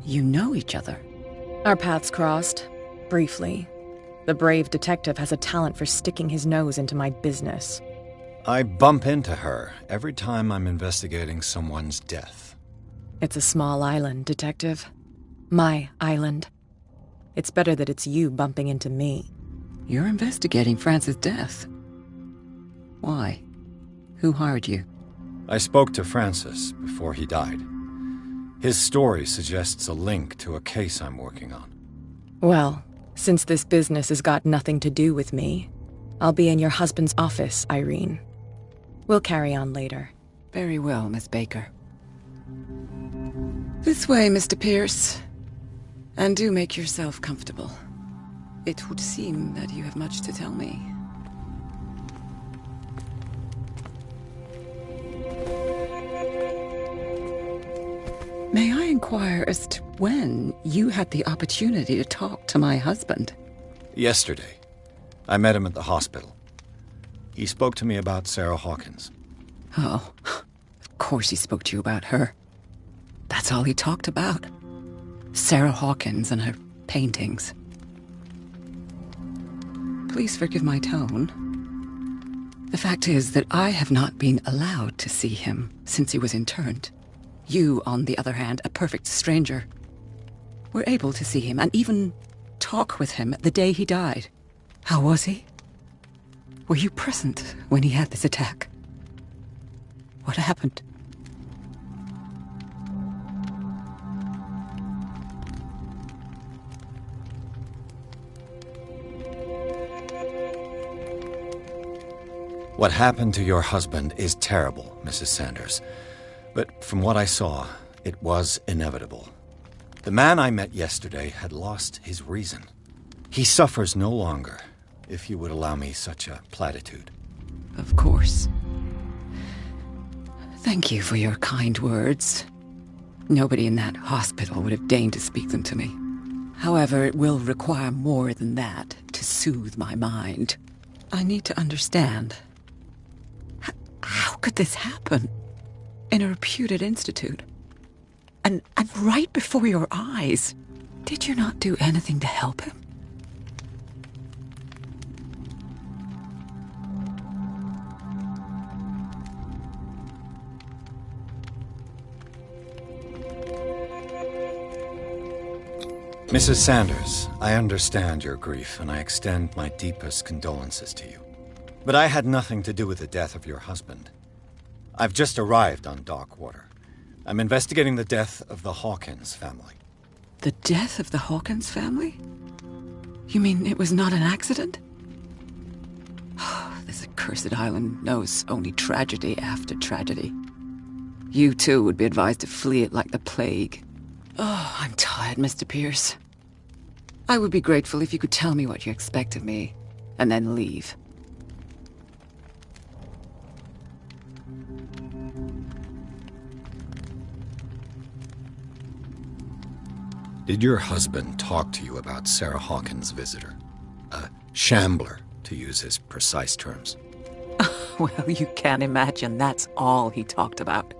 You know each other. Our paths crossed, briefly. The brave detective has a talent for sticking his nose into my business. I bump into her every time I'm investigating someone's death. It's a small island, Detective. My island. It's better that it's you bumping into me. You're investigating Francis' death. Why? Who hired you? I spoke to Francis before he died. His story suggests a link to a case I'm working on. Well, since this business has got nothing to do with me, I'll be in your husband's office, Irene. We'll carry on later. Very well, Miss Baker. This way, Mr. Pierce. And do make yourself comfortable. It would seem that you have much to tell me. May I inquire as to when you had the opportunity to talk to my husband? Yesterday. I met him at the hospital. He spoke to me about Sarah Hawkins. Oh, of course he spoke to you about her. That's all he talked about. Sarah Hawkins and her paintings. Please forgive my tone. The fact is that I have not been allowed to see him since he was interned. You, on the other hand, a perfect stranger, were able to see him and even talk with him the day he died. How was he? Were you present when he had this attack? What happened? What happened to your husband is terrible, Mrs. Sanders. But from what I saw, it was inevitable. The man I met yesterday had lost his reason. He suffers no longer, if you would allow me such a platitude. Of course. Thank you for your kind words. Nobody in that hospital would have deigned to speak them to me. However, it will require more than that to soothe my mind. I need to understand. How could this happen? In a reputed institute. And right before your eyes. Did you not do anything to help him? Mrs. Sanders, I understand your grief, and I extend my deepest condolences to you. But I had nothing to do with the death of your husband. I've just arrived on Darkwater. I'm investigating the death of the Hawkins family. The death of the Hawkins family? You mean it was not an accident? This accursed island knows only tragedy after tragedy. You too would be advised to flee it like the plague. Oh, I'm tired, Mr. Pierce. I would be grateful if you could tell me what you expect of me, and then leave. Did your husband talk to you about Sarah Hawkins' visitor? A shambler, to use his precise terms. Well, you can't imagine that's all he talked about.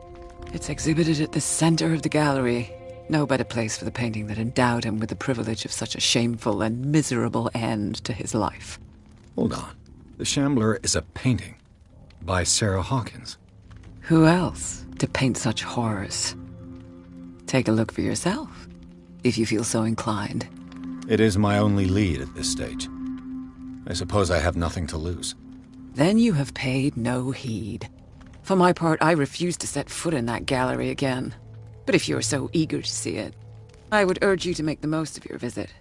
It's exhibited at the center of the gallery. No better place for the painting that endowed him with the privilege of such a shameful and miserable end to his life. Hold on. The Shambler is a painting by Sarah Hawkins. Who else to paint such horrors? Take a look for yourself, if you feel so inclined. It is my only lead at this stage. I suppose I have nothing to lose. Then you have paid no heed. For my part, I refuse to set foot in that gallery again. But if you're so eager to see it, I would urge you to make the most of your visit.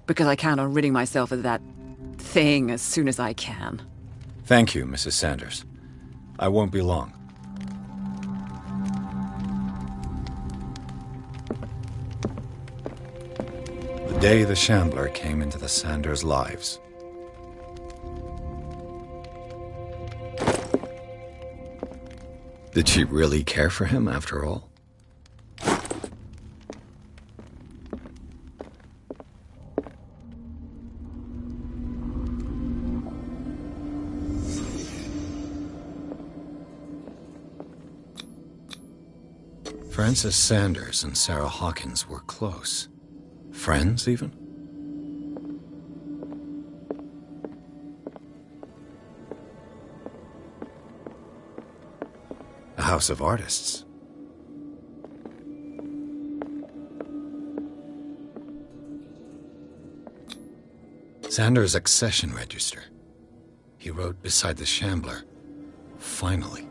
Because I count on ridding myself of that thing as soon as I can. Thank you, Mrs. Sanders. I won't be long. The day the Shambler came into the Sanders' lives. Did she really care for him after all? Francis Sanders and Sarah Hawkins were close. Friends, even? A house of artists. Sanders' accession register. He wrote beside the Shambler, "Finally."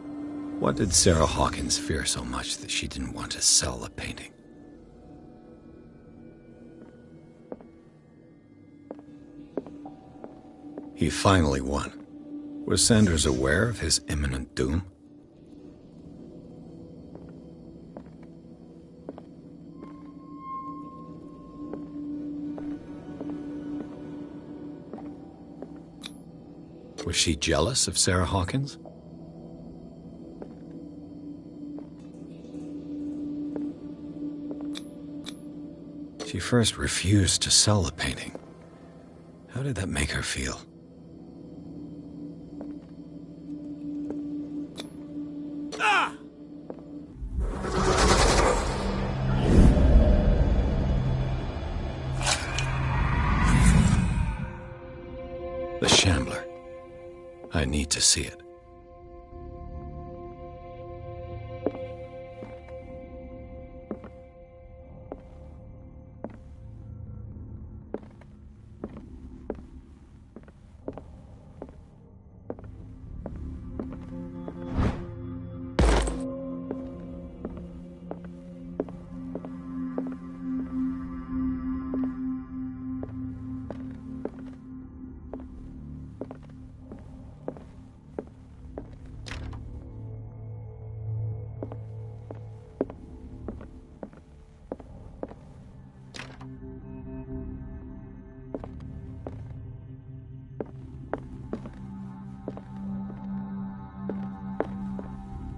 What did Sarah Hawkins fear so much that she didn't want to sell the painting? He finally won. Was Sanders aware of his imminent doom? Was she jealous of Sarah Hawkins? She first refused to sell the painting. How did that make her feel? Ah! The Shambler. I need to see it.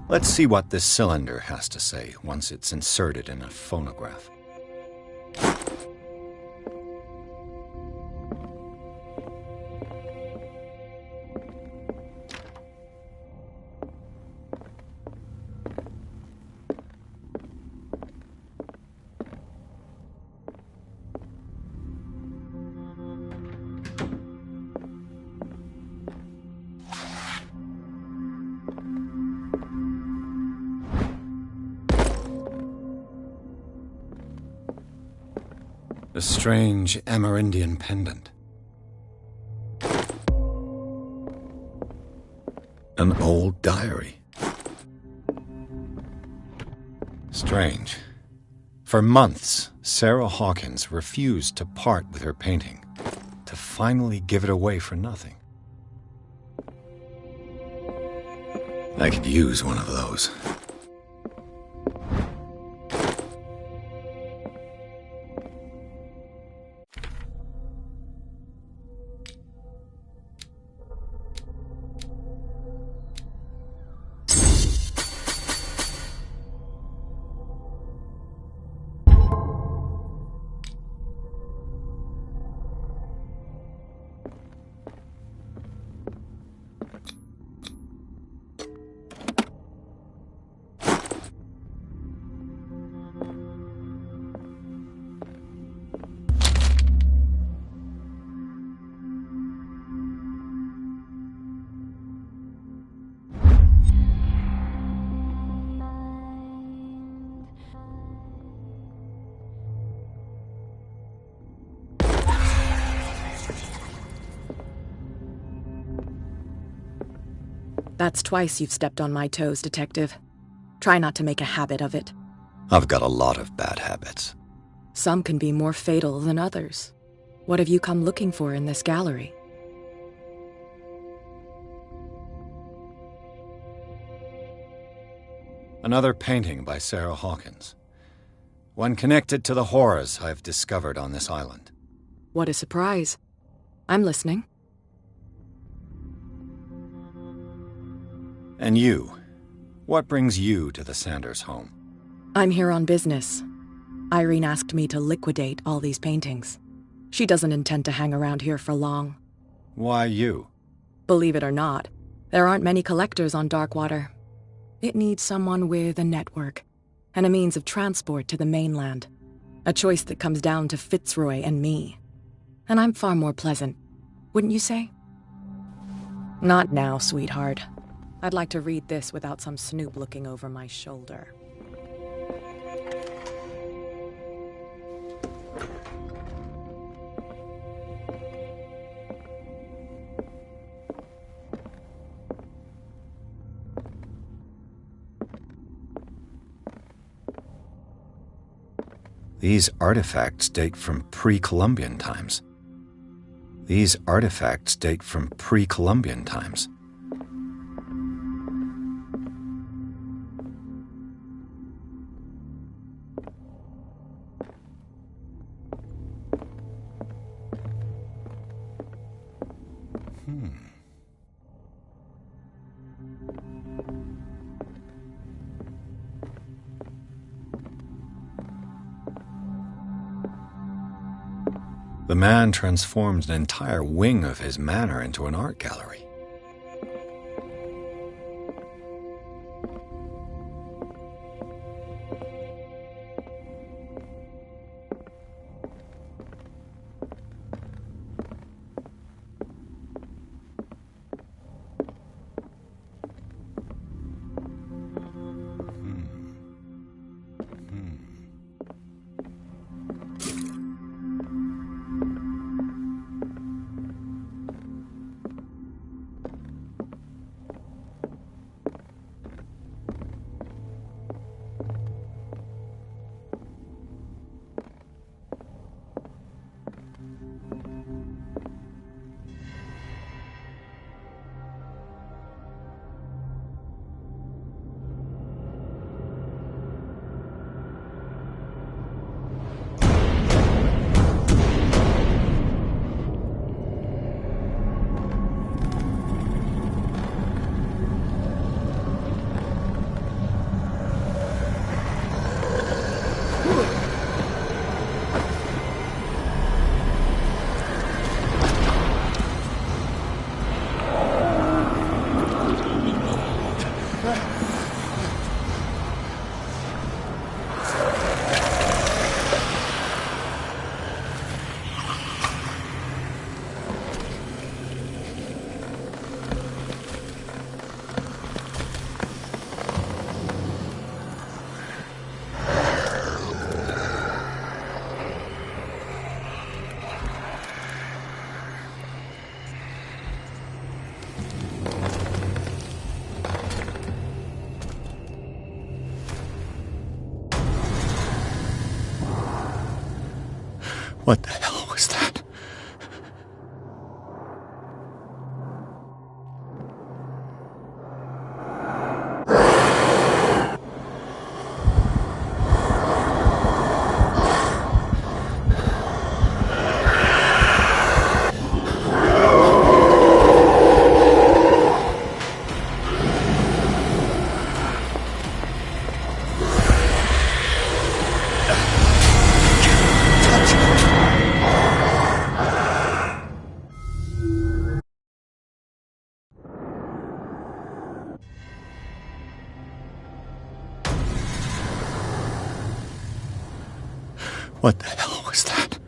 Let's see what this cylinder has to say once it's inserted in a phonograph. A strange Amerindian pendant. An old diary. Strange. For months, Sarah Hawkins refused to part with her painting, to finally give it away for nothing. I could use one of those. That's twice you've stepped on my toes, Detective. Try not to make a habit of it. I've got a lot of bad habits. Some can be more fatal than others. What have you come looking for in this gallery? Another painting by Sarah Hawkins. One connected to the horrors I've discovered on this island. What a surprise. I'm listening. And you? What brings you to the Sanders home? I'm here on business. Irene asked me to liquidate all these paintings. She doesn't intend to hang around here for long. Why you? Believe it or not, there aren't many collectors on Darkwater. It needs someone with a network. and a means of transport to the mainland. A choice that comes down to Fitzroy and me. And I'm far more pleasant, wouldn't you say? Not now, sweetheart. I'd like to read this without some snoop looking over my shoulder. These artifacts date from pre-Columbian times. These artifacts date from pre-Columbian times. The man transformed an entire wing of his manor into an art gallery. What the hell was that? What the hell was that?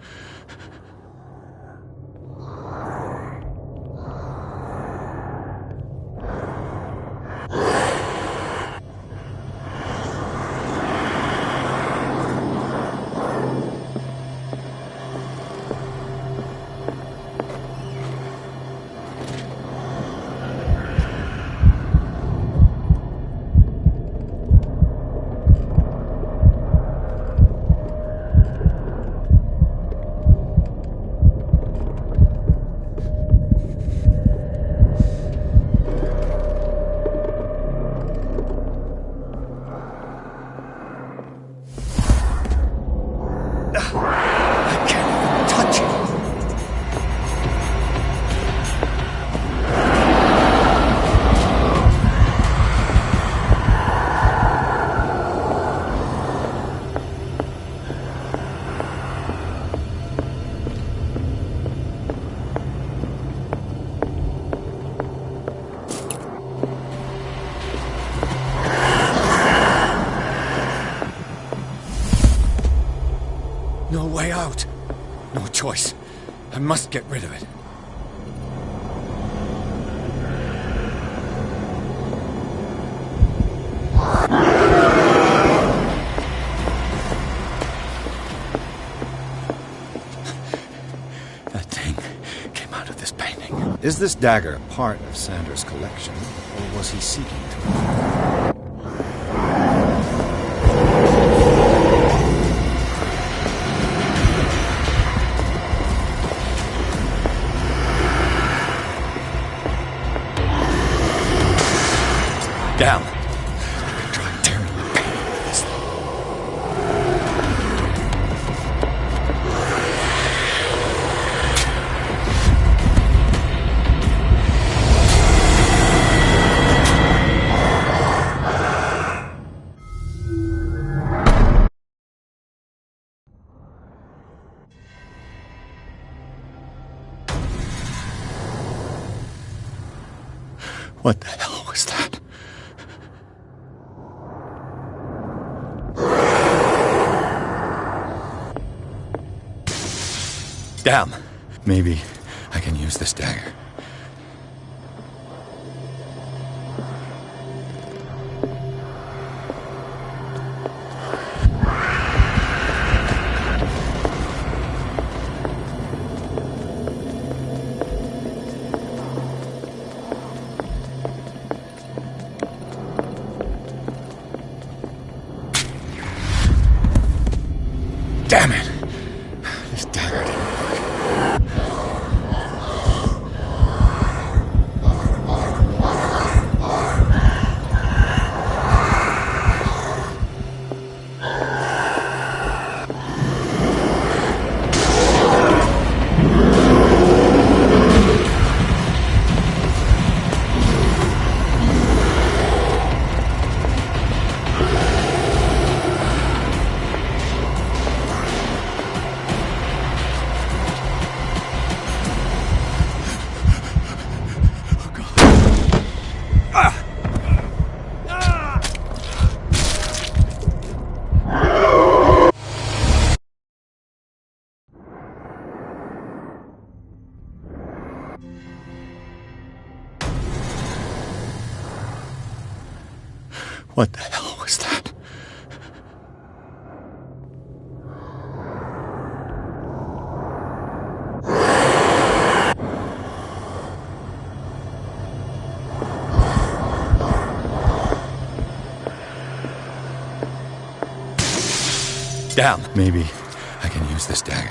out. No choice. I must get rid of it. That thing came out of this painting. Is this dagger part of Sanders' collection, or was he seeking to? Down. Try tearing the paint off this thing. What the hell was that? Damn. Maybe I can use this dagger. Damn it! This dagger didn't What the hell was that? Damn. Maybe I can use this dagger.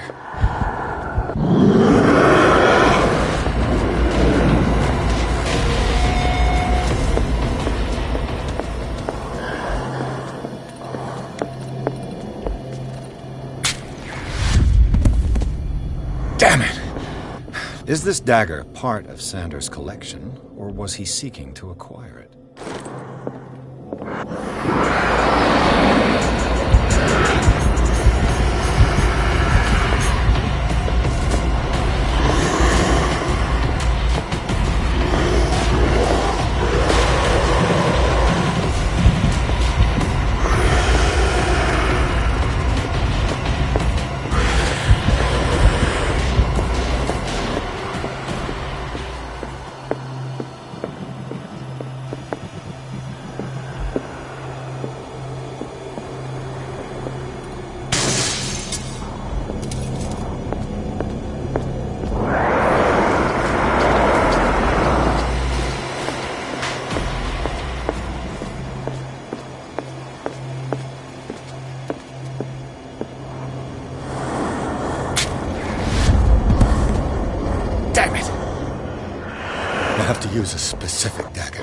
Damn it! Is this dagger part of Sanders' collection, or was he seeking to acquire it? Damn it! I have to use a specific dagger.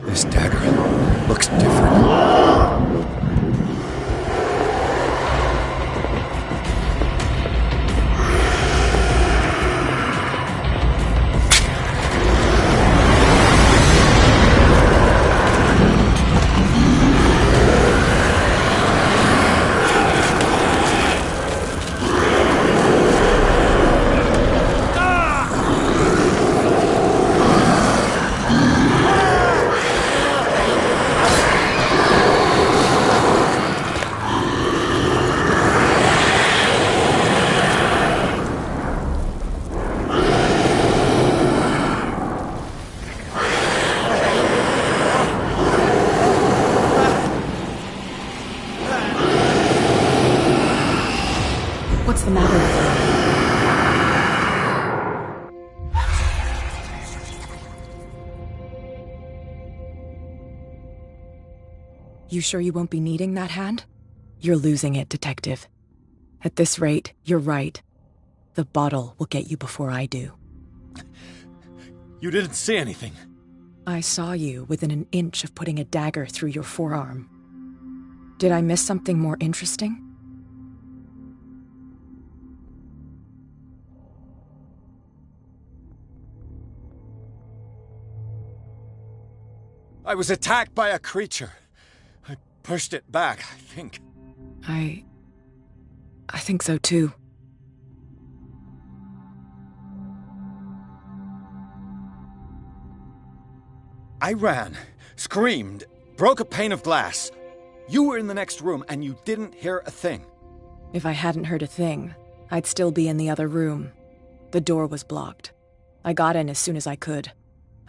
This dagger looks different. You sure you won't be needing that hand? You're losing it, Detective. At this rate, you're right. The bottle will get you before I do. You didn't see anything. I saw you within an inch of putting a dagger through your forearm. Did I miss something more interesting? I was attacked by a creature. I pushed it back, I think. I think so too. I ran, screamed, broke a pane of glass. You were in the next room and you didn't hear a thing. If I hadn't heard a thing, I'd still be in the other room. The door was blocked. I got in as soon as I could.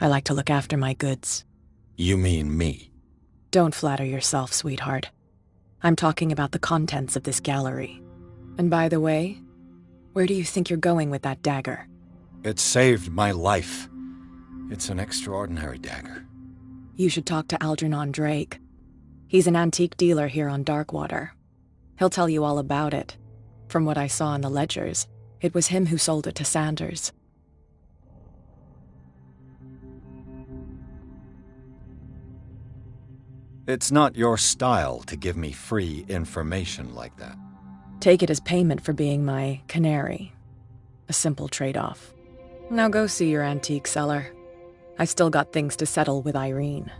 I like to look after my goods. You mean me? Don't flatter yourself, sweetheart. I'm talking about the contents of this gallery. And by the way, where do you think you're going with that dagger? It saved my life. It's an extraordinary dagger. You should talk to Algernon Drake. He's an antique dealer here on Darkwater. He'll tell you all about it. From what I saw in the ledgers, it was him who sold it to Sanders. It's not your style to give me free information like that. Take it as payment for being my canary. A simple trade-off. Now go see your antique seller. I've still got things to settle with Irene.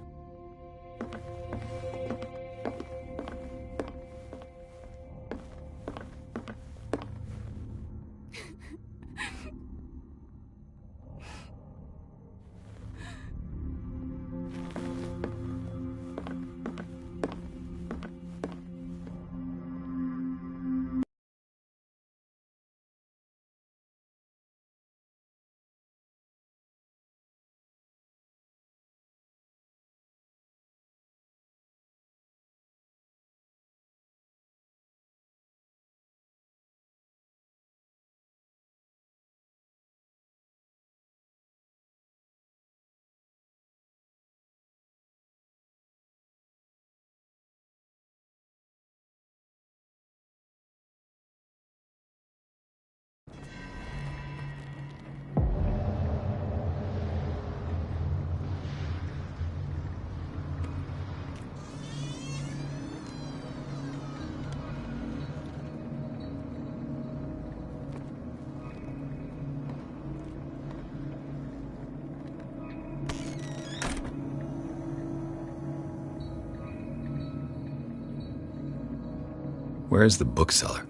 Where's the bookseller?